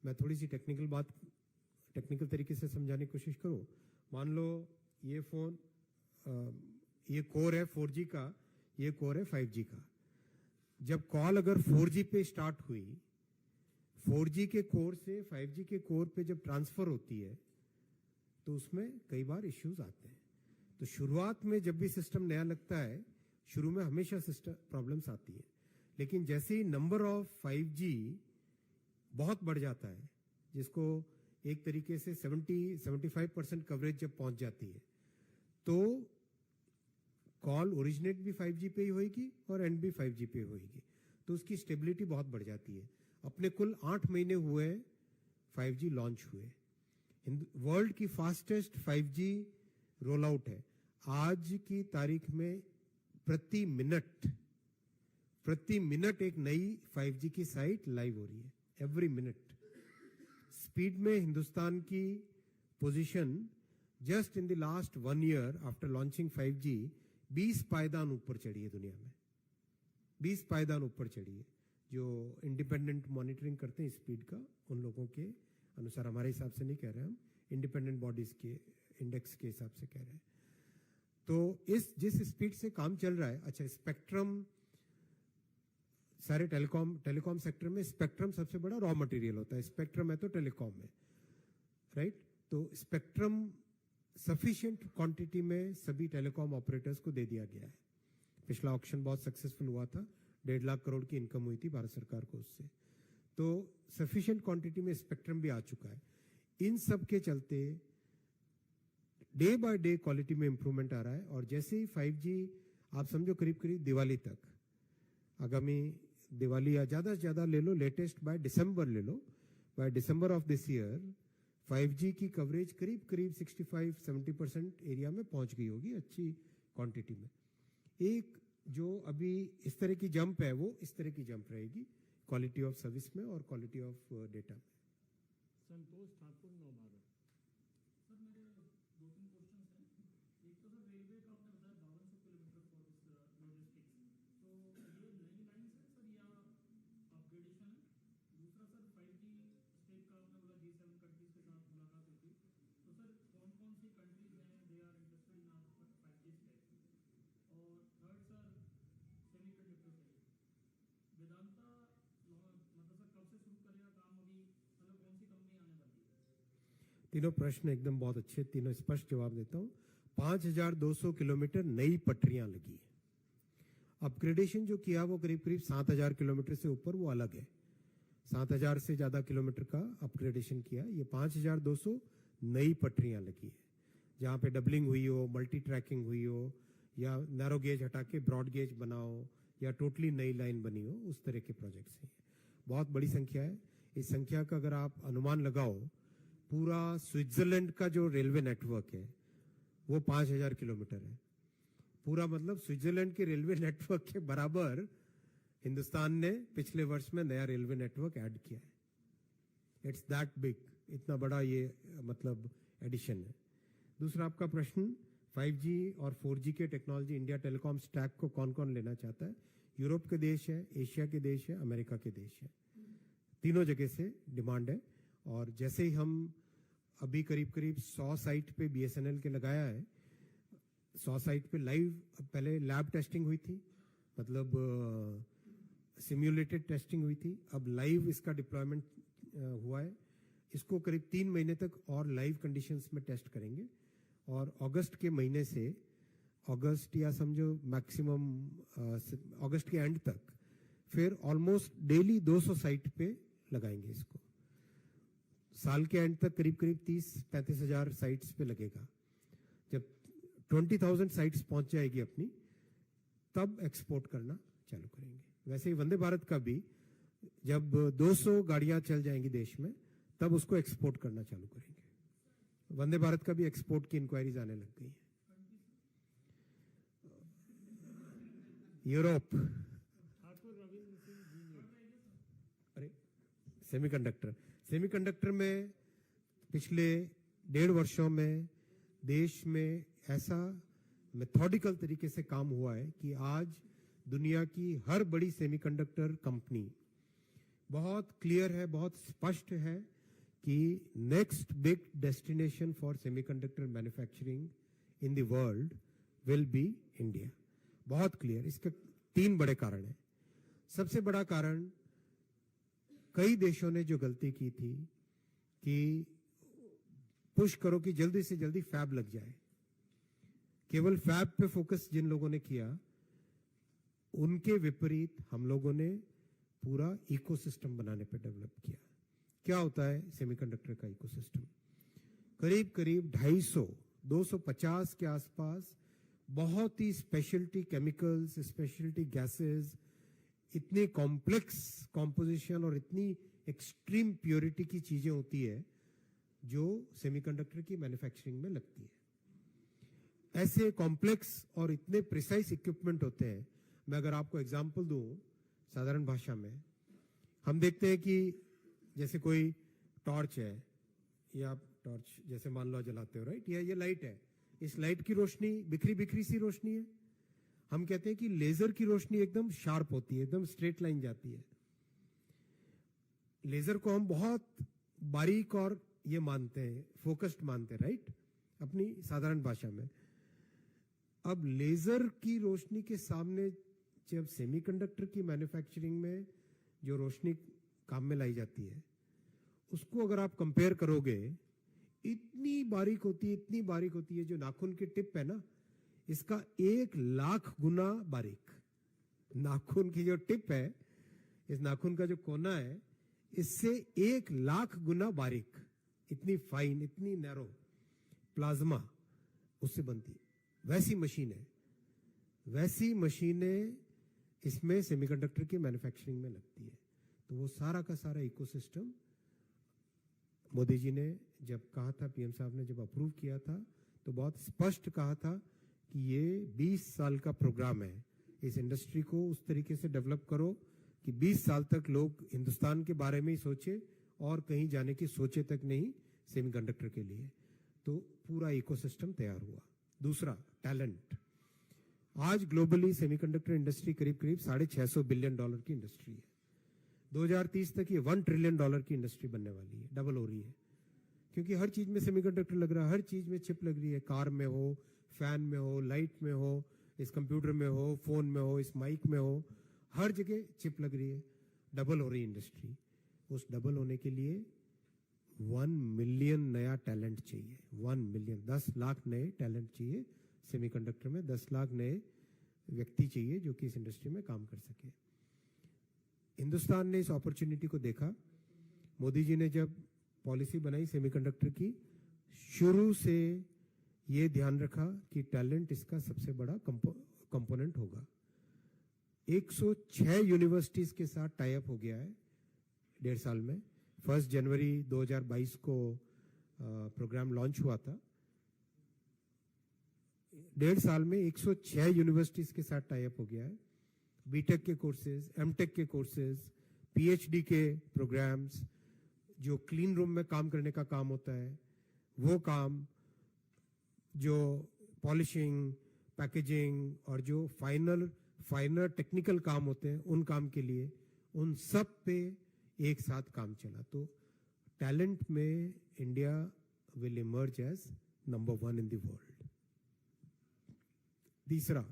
मैं थोड़ी सी टेक्निकल तरीके से समझाने की कोशिश करूं। मान लो ये फोन, ये कोर है 4G का, ये कोर है 5G का। जब कॉल अगर 4G पे स्टार्ट हुई, 4G के कोर से 5G के कोर पे जब ट्रांसफर होती है तो उसमें कई बार इश्यूज आते हैं। तो शुरुआत में जब भी सिस्टम नया लगता है, शुरू में हमेशा सिस्टम प्रॉब्लम्स आती है, लेकिन जैसे ही नंबर ऑफ 5G बहुत बढ़ जाता है, जिसको एक तरीके से 70-75% कवरेज जब पहुंच जाती है, तो कॉल ओरिजिनेट भी 5G पे ही होगी और एंड भी 5G पे होगी, तो उसकी स्टेबिलिटी बहुत बढ़ जाती है। अपने कुल 8 महीने हुए 5G लॉन्च हुए, वर्ल्ड की फास्टेस्ट 5G रोल आउट है। आज की तारीख में प्रति मिनट एक नई 5G की साइट लाइव हो रही है, एवरी मिनट। स्पीड में हिंदुस्तान की position just in the last 1 year after launching 5G 20 पायदान ऊपर चढ़ी है दुनिया में, 20 पायदान ऊपर चढ़ी है। जो इंडिपेंडेंट मॉनिटरिंग करते हैं स्पीड का, उन लोगों के अनुसार, हमारे हिसाब से नहीं कह रहे हम, इंडिपेंडेंट बॉडीज के इंडेक्स के हिसाब से कह रहे हैं। तो जिस स्पीड से काम चल रहा है, अच्छा स्पेक्ट्रम, सारे टेलीकॉम सेक्टर में स्पेक्ट्रम सबसे बड़ा रॉ मटेरियल होता है। स्पेक्ट्रम है तो टेलीकॉम में, राइट? तो स्पेक्ट्रम सफिशिएंट क्वांटिटी में सभी टेलीकॉम ऑपरेटर्स को दे दिया गया है। पिछला ऑक्शन बहुत सक्सेसफुल हुआ था, 1.5 लाख करोड़ की इनकम हुई थी भारत सरकार को उससे। तो सफिशिएंट क्वांटिटी में स्पेक्ट्रम भी आ चुका है। इन सब के चलते डे बाय डे क्वालिटी में इंप्रूवमेंट आ रहा है। और जैसे ही 5G आप समझो करीब दिवाली तक, आगामी दिवाली या ज्यादा से ज्यादा ले लो, लेटेस्ट बाय दिसंबर ले लो, by December of this year 5G की कवरेज करीब 65-70% एरिया में पहुंच गई होगी अच्छी क्वांटिटी में। एक जो अभी इस तरह की जंप है, वो इस तरह की जंप रहेगी क्वालिटी ऑफ सर्विस में और क्वालिटी ऑफ डेटा में। संतोष ठाकुर, नवभारत। सर मेरे 2-3 क्वेश्चन हैं। एक तो सर रेलवे का आपने बताया 5200 किलोमीटर फॉर दिस लॉजिस्टिक्स, तो ये नई लाइन है सर या अपग्रेडेशन है? दूसरा सर 5G स्टेक का आपने बोला G7 कंट्रीज के साथ मुलाकात हुई थी, तो सर कौन कौन सी कंट्रीज हैं they are interested in our 5G stake? और थर्ड सर सेमीकंडक्टर से वेदांता मतलब सर कब से शुरू करेगा काम? अभी मतलब कौन सी कंपनी आने वाली है? तीनों प्रश्न एकदम बहुत अच्छे, तीनों स्पष्ट जवाब देता हूं। 5200 किलोमीटर नई पटरियां लगी है। अपग्रेडेशन जो किया वो करीब 7000 किलोमीटर से ऊपर, वो अलग है। 7000 से ज्यादा किलोमीटर का अपग्रेडेशन किया। ये 5200 नई पटरियां लगी है, जहां पे डबलिंग हुई हो, मल्टी ट्रैकिंग हुई हो, या नैरो गेज हटा के ब्रॉड गेज बनाओ, या टोटली नई लाइन बनी हो, उस तरह के प्रोजेक्ट्स हैं। बहुत बड़ी संख्या है। इस संख्या का अगर आप अनुमान लगाओ, पूरा स्विट्जरलैंड का जो रेलवे नेटवर्क है वो 5000 किलोमीटर है। पूरा मतलब स्विट्जरलैंड के रेलवे नेटवर्क के बराबर हिंदुस्तान ने पिछले वर्ष में नया रेलवे नेटवर्क ऐड किया है। इट्स दैट बिग, इतना बड़ा ये मतलब एडिशन है। दूसरा आपका प्रश्न, 5G और 4G के टेक्नोलॉजी इंडिया टेलीकॉम स्टैक को कौन कौन लेना चाहता है? यूरोप के देश है, एशिया के देश है, अमेरिका के देश है। तीनों जगह से डिमांड है। और जैसे ही हम अभी करीब 100 साइट पे BSNL के लगाया है, 100 साइट पे लाइव, पहले लैब टेस्टिंग हुई थी, मतलब सिम्युलेटेड टेस्टिंग हुई थी, अब लाइव इसका डिप्लॉयमेंट हुआ है। इसको करीब 3 महीने तक और लाइव कंडीशंस में टेस्ट करेंगे। और अगस्त के महीने से, अगस्त या समझो मैक्सिमम अगस्त के एंड तक, फिर ऑलमोस्ट डेली 200 साइट पे लगाएंगे इसको। साल के एंड तक करीब 30-35 हजार साइट्स पे लगेगा। जब 20,000 साइट्स पहुंच जाएगी अपनी, तब एक्सपोर्ट करना चालू करेंगे। वैसे ही वंदे भारत का भी जब 200 गाड़ियां चल जाएंगी देश में, तब उसको एक्सपोर्ट करना चालू करेंगे। वंदे भारत का भी एक्सपोर्ट की इंक्वायरीज आने लग गई है। यूरोप, ठाकुर रविंद्र सिंह जी। अरे सेमीकंडक्टर में पिछले 1.5 वर्षों में देश में ऐसा मेथोडिकल तरीके से काम हुआ है कि आज दुनिया की हर बड़ी सेमीकंडक्टर कंपनी बहुत क्लियर है, बहुत स्पष्ट है कि next big destination for semiconductor manufacturing in the world will be India. बहुत क्लियर। इसके 3 बड़े कारण हैं। सबसे बड़ा कारण, कई देशों ने जो गलती की थी कि पुश करो कि जल्दी से जल्दी फैब लग जाए, केवल फैब पे फोकस जिन लोगों ने किया, उनके विपरीत हम लोगों ने पूरा इकोसिस्टम बनाने पर डेवलप किया। क्या होता है सेमीकंडक्टर का इकोसिस्टम? करीब करीब 250 के आसपास बहुत ही स्पेशलिटी केमिकल्स, स्पेशलिटी गैसेस, इतने कॉम्प्लेक्स कॉम्पोजिशन और इतनी एक्सट्रीम प्योरिटी की चीजें होती है जो सेमीकंडक्टर की मैन्युफैक्चरिंग में लगती है। ऐसे कॉम्प्लेक्स और इतने प्रिसाइज इक्विपमेंट होते हैं। मैं अगर आपको एग्जांपल दूं साधारण भाषा में, हम देखते हैं कि जैसे कोई टॉर्च है, या आप टॉर्च जैसे मान लो जलाते हो, राइट, या ये लाइट है, इस लाइट की रोशनी बिखरी बिखरी सी रोशनी है। हम कहते हैं कि लेजर की रोशनी एकदम शार्प होती है, एकदम स्ट्रेट लाइन जाती है। लेजर को हम बहुत बारीक और ये मानते हैं, फोकस्ड मानते हैं, राइट, अपनी साधारण भाषा में। अब लेजर की रोशनी के सामने जब सेमीकंडक्टर की मैन्युफैक्चरिंग में जो रोशनी काम में लाई जाती है, उसको अगर आप कंपेयर करोगे, इतनी बारीक होती है, इतनी बारीक होती है, जो नाखून की टिप है ना, इसका 1,00,000 गुना बारीक। नाखून की जो टिप है, इस नाखून का जो कोना है, इससे 1,00,000 गुना बारीक, इतनी फाइन, इतनी नैरो प्लाज्मा उससे बनती है। वैसी मशीनें इसमें सेमीकंडक्टर की मैन्युफैक्चरिंग में लगती है। तो वो सारा का सारा इकोसिस्टम मोदी जी ने जब कहा था, पीएम साहब ने जब अप्रूव किया था, तो बहुत स्पष्ट कहा था कि ये 20 साल का प्रोग्राम है। इस इंडस्ट्री को उस तरीके से डेवलप करो कि 20 साल तक लोग हिंदुस्तान के बारे में ही सोचे और कहीं जाने की सोचे तक नहीं सेमीकंडक्टर के लिए। तो पूरा इकोसिस्टम तैयार हुआ। दूसरा, टैलेंट। आज ग्लोबली सेमीकंडक्टर इंडस्ट्री करीब करीब $650 बिलियन की इंडस्ट्री है। 2030 तक ये $1 ट्रिलियन की इंडस्ट्री बनने वाली है, डबल हो रही है। क्योंकि हर चीज में सेमीकंडक्टर लग रहा है, हर चीज में चिप लग रही है। कार में हो, फैन में हो, लाइट में हो, इस कंप्यूटर में हो, फोन में हो, इस माइक में हो, हर जगह चिप लग रही है। डबल हो रही इंडस्ट्री। उस डबल होने के लिए 1 मिलियन नया टैलेंट चाहिए। 1 मिलियन, 10 लाख नए टैलेंट चाहिए सेमीकंडक्टर में। 10 लाख नए व्यक्ति चाहिए जो कि इस इंडस्ट्री में काम कर सके। हिंदुस्तान ने इस अपॉर्चुनिटी को देखा। मोदी जी ने जब पॉलिसी बनाई सेमीकंडक्टर की, शुरू से ये ध्यान रखा कि टैलेंट इसका सबसे बड़ा कंपोनेंट होगा। 106 यूनिवर्सिटीज के साथ टाई अप हो गया है 1.5 साल में। 1 जनवरी 2022 को प्रोग्राम लॉन्च हुआ था। 1.5 साल में 106 यूनिवर्सिटीज के साथ टाई अप हो गया है। बीटेक के कोर्सेज, एमटेक के कोर्सेज, पीएचडी के प्रोग्राम्स, जो क्लीन रूम में काम करने का काम होता है वो काम, जो पॉलिशिंग, पैकेजिंग और जो फाइनर टेक्निकल काम होते हैं उन काम के लिए, उन सब पे एक साथ काम चला। तो टैलेंट में India will emerge as number 1 in the world. तीसरा,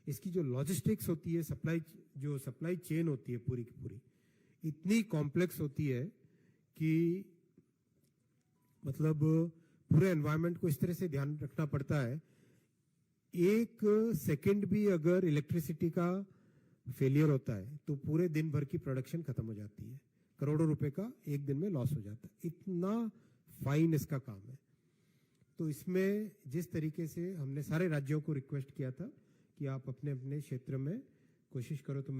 इसकी जो लॉजिस्टिक्स होती है, सप्लाई चेन होती है पूरी की पूरी, इतनी कॉम्प्लेक्स होती है कि मतलब पूरे एनवायरनमेंट को इस तरह से ध्यान रखना पड़ता है। 1 सेकंड भी अगर इलेक्ट्रिसिटी का फेलियर होता है तो पूरे दिन भर की प्रोडक्शन खत्म हो जाती है। करोड़ों रुपए का एक दिन में लॉस हो जाता है। इतना फाइन इसका काम है। तो इसमें जिस तरीके से हमने सारे राज्यों को रिक्वेस्ट किया था कि आप अपने अपने क्षेत्र में कोशिश करो, तो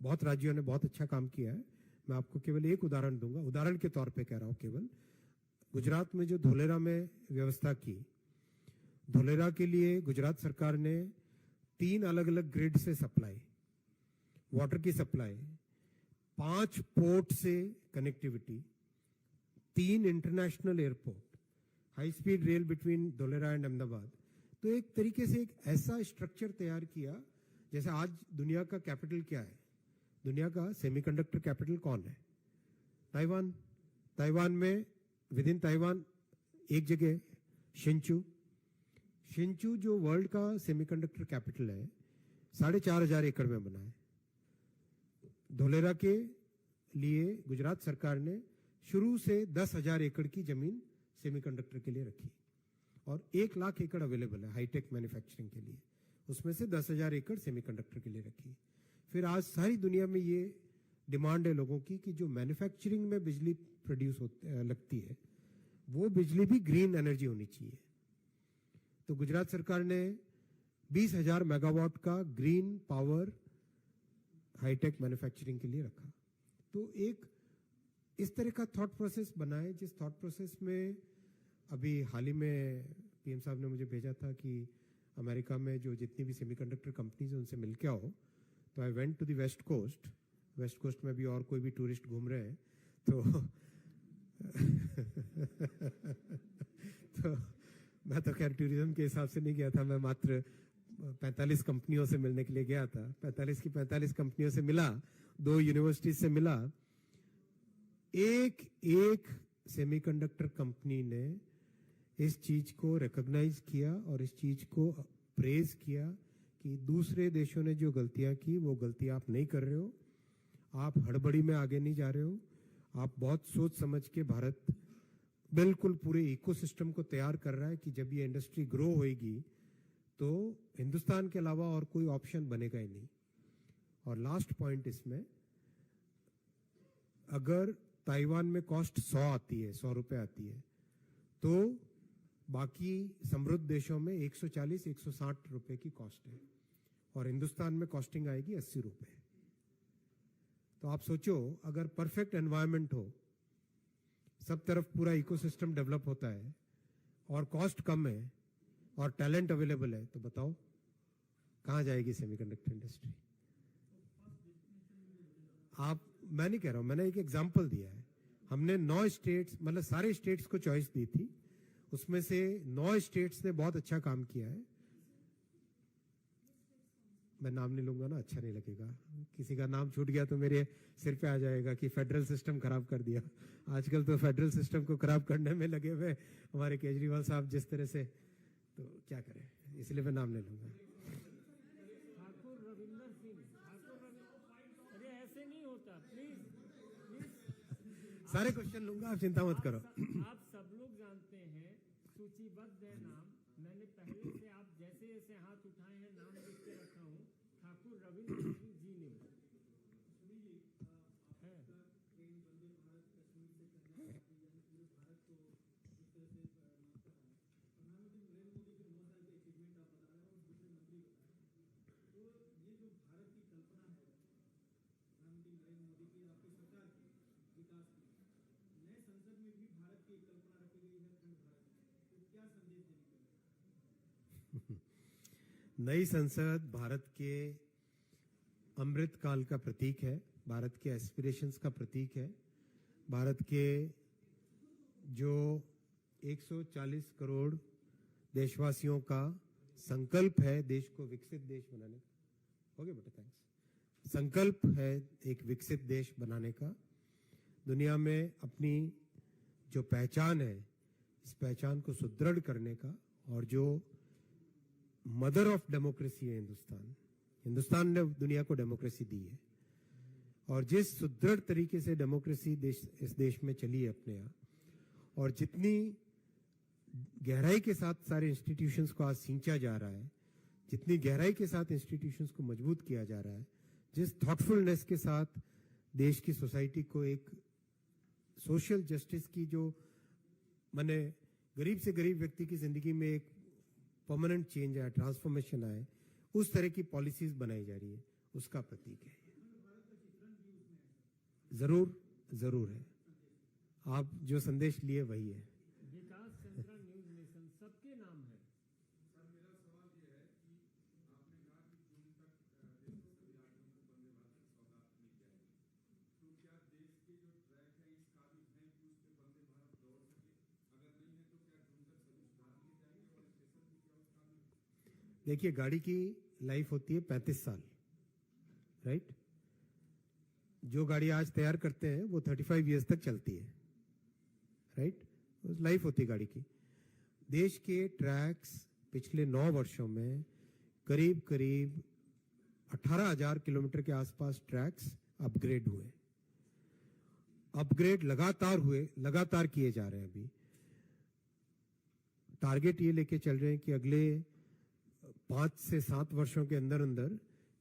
बहुत राज्यों ने बहुत अच्छा काम किया है। मैं आपको केवल एक उदाहरण दूंगा, उदाहरण के तौर पे कह रहा हूं केवल। गुजरात में जो धोलेरा में व्यवस्था की, धोलेरा के लिए गुजरात सरकार ने 3 अलग अलग ग्रिड से सप्लाई, वाटर की सप्लाई, 5 पोर्ट से connectivity, 3 international airport, high speed rail between Dholera and Ahmedabad. तो एक तरीके से एक ऐसा स्ट्रक्चर तैयार किया जैसे आज दुनिया का कैपिटल क्या है? दुनिया का सेमीकंडक्टर कैपिटल कौन है? ताइवान। ताइवान में विद इन ताइवान एक जगह शिंचू जो वर्ल्ड का सेमीकंडक्टर कैपिटल है, 4,500 एकड़ में बना है। धोलेरा के लिए गुजरात सरकार ने शुरू से 10,000 एकड़ की जमीन सेमीकंडक्टर के लिए रखी और 1 लाख एकड़ अवेलेबल है हाईटेक मैन्युफैक्चरिंग के लिए। उसमें से 10,000 एकड़ सेमीकंडक्टर के लिए रखी। फिर आज सारी दुनिया में ये डिमांड है लोगों की कि जो मैन्युफैक्चरिंग में बिजली प्रोड्यूस लगती है वो बिजली भी ग्रीन एनर्जी होनी चाहिए। तो गुजरात सरकार ने 20,000 मेगावाट का ग्रीन पावर हाईटेक मैन्युफैक्चरिंग के लिए रखा। तो एक इस तरह का थॉट प्रोसेस बनाए, जिस थॉट प्रोसेस में अभी हाल ही में पीएम साहब ने मुझे भेजा था कि अमेरिका में जो जितनी भी सेमीकंडक्टर कंपनीज है उनसे मिल के आओ। तो I went to the west coast में भी और कोई भी टूरिस्ट घूम रहे हैं तो तो मैं तो खैर टूरिज्म के हिसाब से नहीं गया था, मैं मात्र 45 कंपनियों से मिलने के लिए गया था। 45 की 45 कंपनियों से मिला, 2 यूनिवर्सिटीज से मिला। एक सेमीकंडक्टर कंपनी ने इस चीज को रिकॉग्नाइज किया और इस चीज को प्रेज किया कि दूसरे देशों ने जो गलतियां की वो गलती आप नहीं कर रहे हो, आप हड़बड़ी में आगे नहीं जा रहे हो, आप बहुत सोच समझ के भारत बिल्कुल पूरे इकोसिस्टम को तैयार कर रहा है कि जब ये इंडस्ट्री ग्रो होएगी तो हिंदुस्तान के अलावा और कोई ऑप्शन बनेगा ही नहीं। और लास्ट पॉइंट इसमें, अगर ताइवान में कॉस्ट 100 रुपए आती है तो बाकी समृद्ध देशों में 140-160 रुपए की कॉस्ट है और हिंदुस्तान में कॉस्टिंग आएगी 80 रुपए। तो आप सोचो, अगर परफेक्ट एनवायरनमेंट हो, सब तरफ पूरा इकोसिस्टम डेवलप होता है और कॉस्ट कम है और टैलेंट अवेलेबल है, तो बताओ कहां जाएगी सेमीकंडक्टर इंडस्ट्री? मैं नहीं कह रहा हूं, मैंने एक एग्जांपल दिया है। हमने 9 स्टेट्स, मतलब सारे स्टेट्स को चॉइस दी थी, उसमें से 9 स्टेट्स ने बहुत अच्छा काम किया है। मैं नाम नहीं लूंगा ना, अच्छा नहीं लगेगा, किसी का नाम छूट गया तो मेरे सिर पे आ जाएगा कि फेडरल सिस्टम खराब कर दिया। आजकल तो फेडरल सिस्टम को खराब करने में लगे हुए हमारे केजरीवाल साहब जिस तरह से, तो क्या करें, इसलिए मैं नाम नहीं लूंगा। ठाकुर रविंदर सिंह, अरे ऐसे नहीं होता, प्लीज सारे क्वेश्चन लूंगा, आप चिंता मत करो। आप सब लोग जानते हैं, सूचीबद्ध है नाम, मैंने पहले से आप जैसे जैसे हाथ उठाए हैं नाम लिख के रखा हूँ। ठाकुर रविंद्र सिंह जी ने नई संसद भारत के अमृत काल का प्रतीक है, भारत के एस्पिरेशंस का प्रतीक है, भारत के जो 140 करोड़ देशवासियों का संकल्प है देश को विकसित देश बनाने का। हो गया बेटा, थैंक्स। संकल्प है एक विकसित देश बनाने का, दुनिया में अपनी जो पहचान है इस पहचान को सुदृढ़ करने का, और जो मदर ऑफ डेमोक्रेसी है हिंदुस्तान ने दुनिया को डेमोक्रेसी दी है, और जिस सुदृढ़ तरीके से डेमोक्रेसी इस देश में चली है अपने यहाँ, और जितनी गहराई के साथ सारे इंस्टीट्यूशंस को आज सींचा जा रहा है, जितनी गहराई के साथ इंस्टीट्यूशंस को मजबूत किया जा रहा है, जिस थॉटफुलनेस के साथ देश की सोसाइटी को एक सोशल जस्टिस की जो माने गरीब से गरीब व्यक्ति की जिंदगी में एक परमानेंट चेंज आए, ट्रांसफॉर्मेशन आए, उस तरह की पॉलिसीज बनाई जा रही है, उसका प्रतीक है। जरूर है, आप जो संदेश लिए वही है। विकास सेंट्रल न्यूज नेशन सबके नाम है। देखिए, गाड़ी की लाइफ होती है 35 साल, राइट? जो गाड़ी आज तैयार करते हैं वो 35 इयर्स तक चलती है, राइट? लाइफ होती है गाड़ी की। देश के ट्रैक्स पिछले 9 वर्षों में करीब 18,000 किलोमीटर के आसपास ट्रैक्स अपग्रेड हुए, लगातार किए जा रहे हैं। अभी टारगेट ये लेके चल रहे हैं कि अगले 5 से 7 वर्षों के अंदर अंदर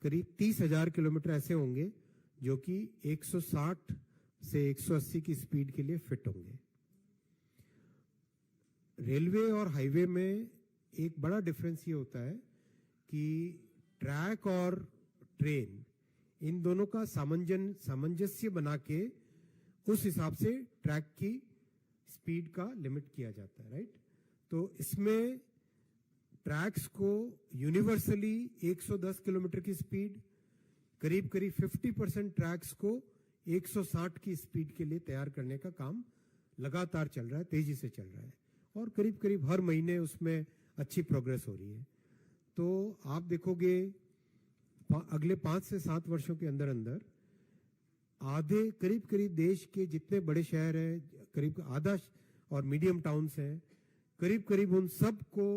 करीब 30,000 किलोमीटर ऐसे होंगे जो कि 160 से 180 की स्पीड के लिए फिट होंगे। रेलवे और हाईवे में एक बड़ा डिफरेंस ये होता है कि ट्रैक और ट्रेन इन दोनों का सामंजस्य बना के उस हिसाब से ट्रैक की स्पीड का लिमिट किया जाता है, राइट। तो इसमें ट्रैक्स को यूनिवर्सली 110 किलोमीटर की स्पीड, करीब करीब 50% ट्रैक्स को 160 की स्पीड के लिए तैयार करने का काम लगातार चल रहा है, तेजी से चल रहा है, और करीब करीब हर महीने उसमें अच्छी प्रोग्रेस हो रही है। तो आप देखोगे अगले 5 से 7 वर्षों के अंदर अंदर आधे करीब करीब देश के जितने बड़े शहर हैं, करीब आधा और मीडियम टाउन्स हैं, करीब करीब उन सब को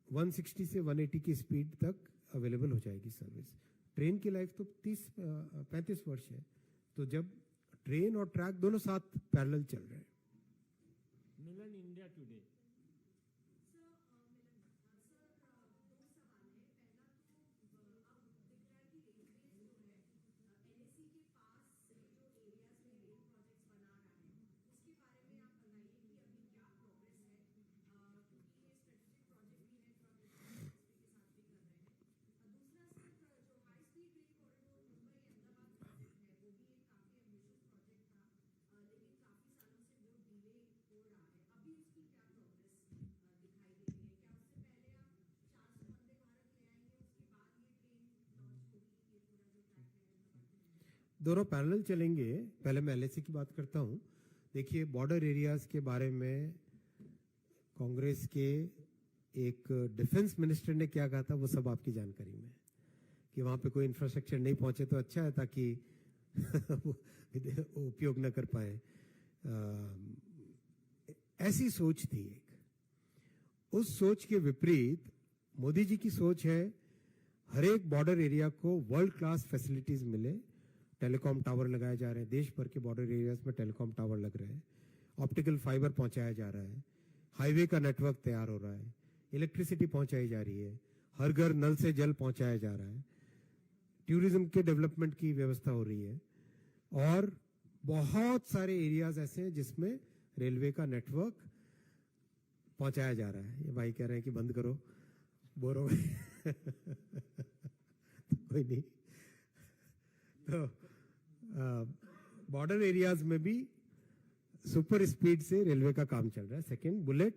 160 से 180 की स्पीड तक अवेलेबल हो जाएगी सर्विस। ट्रेन की लाइफ तो 35 वर्ष है, तो जब ट्रेन और ट्रैक दोनों साथ पैरेलल चल रहे हैं। मिलन इंडिया टुडे। दोनों पैरेलल चलेंगे। पहले मैं एलएसी की बात करता हूं। देखिए, बॉर्डर एरियाज के बारे में कांग्रेस के एक डिफेंस मिनिस्टर ने क्या कहा था, वो सब आपकी जानकारी में, कि वहां पे कोई इंफ्रास्ट्रक्चर नहीं पहुंचे तो अच्छा है, ताकि उपयोग न कर पाए। ऐसी सोच थी एक। उस सोच के विपरीत मोदी जी की सोच है, हर एक बॉर्डर एरिया को वर्ल्ड क्लास फैसिलिटीज मिले। टेलीकॉम टावर लगाए जा रहे हैं, देश भर के बॉर्डर एरियाज में टेलीकॉम टावर लग रहे हैं, ऑप्टिकल फाइबर पहुंचाया जा रहा है, हाईवे का नेटवर्क तैयार हो रहा है, इलेक्ट्रिसिटी पहुंचाई जा रही है, हर घर नल से जल पहुंचाया जा रहा है, टूरिज्म के डेवलपमेंट की व्यवस्था हो रही है, और बहुत सारे एरियाज ऐसे हैं जिसमें रेलवे का नेटवर्क पहुंचाया जा रहा है। ये भाई कह रहे हैं कि बंद करो, बोर हो गए। कोई नहीं। तो बॉर्डर एरियाज में भी सुपर स्पीड से रेलवे का काम चल रहा है। सेकंड, बुलेट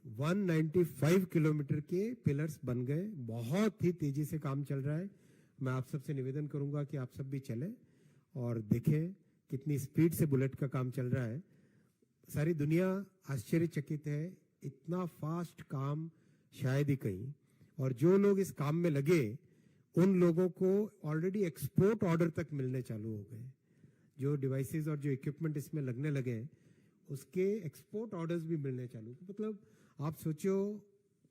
195 किलोमीटर के पिलर्स बन गए, बहुत ही तेजी से काम चल रहा है। मैं आप सबसे निवेदन करूंगा कि आप सब भी चले और देखें कितनी स्पीड से बुलेट का काम चल रहा है। सारी दुनिया आश्चर्यचकित है, इतना फास्ट काम शायद ही कहीं। और जो लोग इस काम में लगे, उन लोगों को ऑलरेडी एक्सपोर्ट ऑर्डर तक मिलने चालू हो गए। जो डिवाइसेस और जो इक्विपमेंट इसमें लगने लगे, उसके एक्सपोर्ट ऑर्डर्स भी मिलने चालू। मतलब आप सोचो,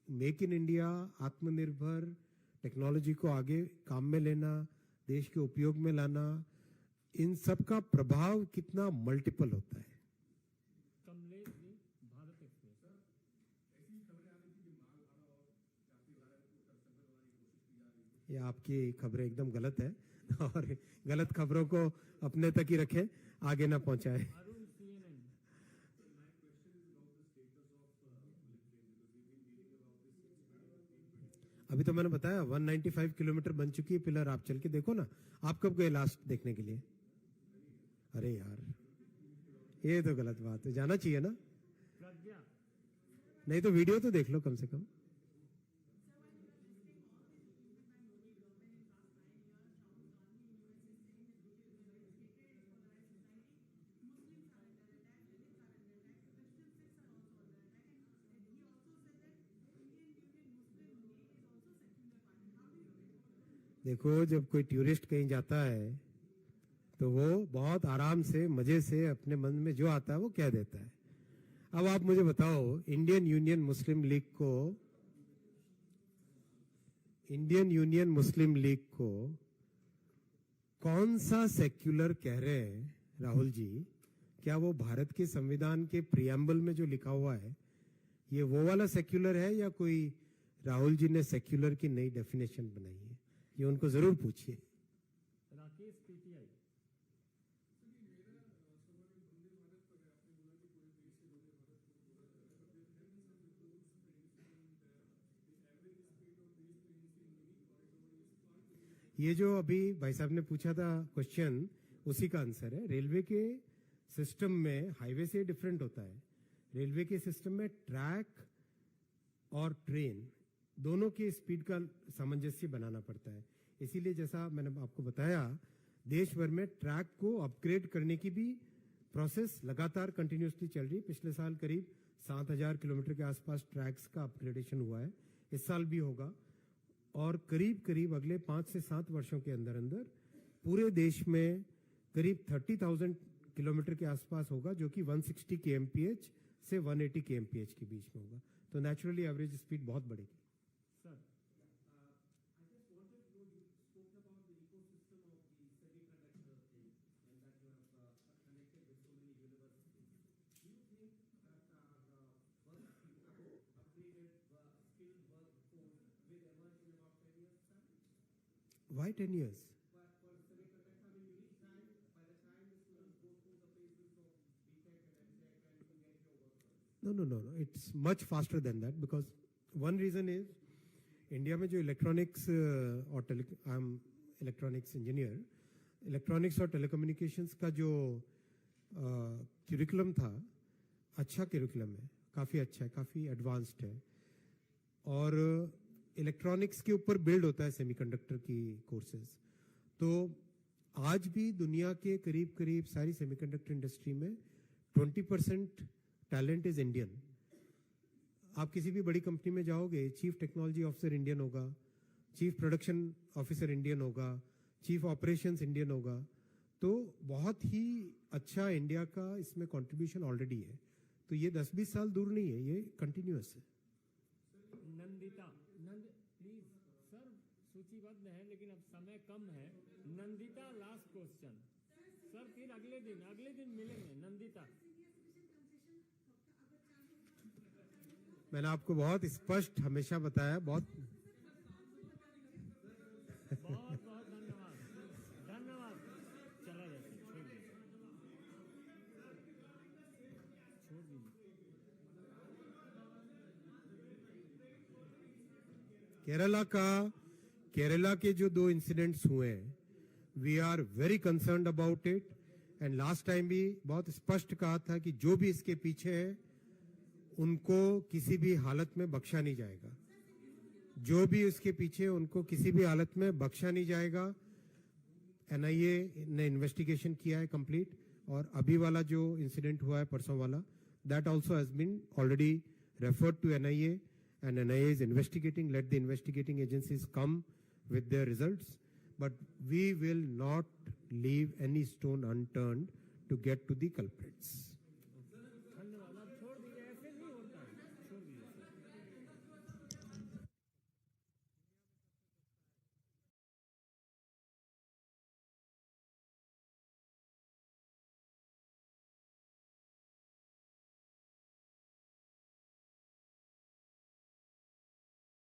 मेक इन इंडिया, आत्मनिर्भर, टेक्नोलॉजी को आगे काम में लेना, देश के उपयोग में लाना, इन सब का प्रभाव कितना मल्टीपल होता है। कमलेश जी, भारत एक्सप्रेस। ये आपकी खबरें एकदम गलत है, और गलत खबरों को अपने तक ही रखें, आगे ना पहुंचाएं। अरुण, CNN। अभी तो मैंने बताया 195 किलोमीटर बन चुकी है पिलर। आप चल के देखो ना। आप कब गए लास्ट देखने के लिए? अरे यार, ये तो गलत बात है, जाना चाहिए ना। प्रज्ञा। नहीं तो वीडियो तो देख लो कम से कम। देखो, जब कोई टूरिस्ट कहीं जाता है तो वो बहुत आराम से, मजे से, अपने मन में जो आता है वो कह देता है। अब आप मुझे बताओ, इंडियन यूनियन मुस्लिम लीग को कौन सा सेक्युलर कह रहे हैं राहुल जी? क्या वो भारत के संविधान के प्रियम्बल में जो लिखा हुआ है, ये वो वाला सेक्युलर है, या कोई राहुल जी ने सेक्युलर की नई डेफिनेशन बनाई है, ये उनको जरूर पूछिए। राकेश पीटीआई। ये जो अभी भाई साहब ने पूछा था क्वेश्चन, उसी का आंसर है। रेलवे के सिस्टम में हाईवे से डिफरेंट होता है। रेलवे के सिस्टम में ट्रैक और ट्रेन दोनों के स्पीड का सामंजस्य बनाना पड़ता है। इसीलिए जैसा मैंने आपको बताया, देश भर में ट्रैक को अपग्रेड करने की भी प्रोसेस लगातार कंटिन्यूसली चल रही है। पिछले साल करीब 7,000 किलोमीटर के आसपास ट्रैक्स का अपग्रेडेशन हुआ है, इस साल भी होगा। और करीब करीब अगले 5 से 7 वर्षों के अंदर अंदर पूरे देश में करीब 30,000 किलोमीटर के आसपास होगा, जो कि 160 kmph से 180 kmph के बीच में होगा। तो नेचुरली एवरेज स्पीड बहुत बढ़ेगी। Sir Why 10 years? No. It's much faster than that because one reason is India में जो इलेक्ट्रॉनिक्स और I am electronics engineer, electronics और टेलीकम्युनिकेशंस का जो क्यूरिकुलम था, अच्छा क्यूरिकुलम है, काफ़ी अच्छा है, काफ़ी एडवांस्ड है। और इलेक्ट्रॉनिक्स के ऊपर बिल्ड होता है सेमीकंडक्टर की कोर्सेज। तो आज भी दुनिया के करीब करीब सारी सेमीकंडक्टर इंडस्ट्री में 20% टैलेंट इज इंडियन। आप किसी भी बड़ी कंपनी में जाओगे, चीफ टेक्नोलॉजी ऑफिसर इंडियन होगा, चीफ प्रोडक्शन ऑफिसर इंडियन होगा, चीफ ऑपरेशंस इंडियन होगा। तो बहुत ही अच्छा इंडिया का इसमें कंट्रीब्यूशन ऑलरेडी है। तो ये 10-20 साल दूर नहीं है, ये कंटिन्यूअस है। नंदिता, प्लीज सर, सूचीबद्ध है लेकिन अब समय कम है। नंदिता लास्ट क्वेश्चन सर, फिर अगले दिन मिलेंगे। नंदिता, मैंने आपको बहुत स्पष्ट हमेशा बताया। बहुत बहुत धन्यवाद। चला जाए, छोड़ दीजिए। केरला के जो 2 इंसिडेंट्स हुए हैं, we are very concerned about it. And last time भी बहुत स्पष्ट कहा था कि जो भी इसके पीछे है उनको किसी भी हालत में बख्शा नहीं जाएगा। जो भी इसके पीछे, उनको किसी भी हालत में बख्शा नहीं जाएगा। एनआईए ने इन्वेस्टिगेशन किया है कंप्लीट, और अभी वाला जो इंसिडेंट हुआ है परसों वाला, that also has been already referred to NIA and NIA is investigating. Let the investigating agencies come with their results, but we will not leave any stone unturned to get to the culprits.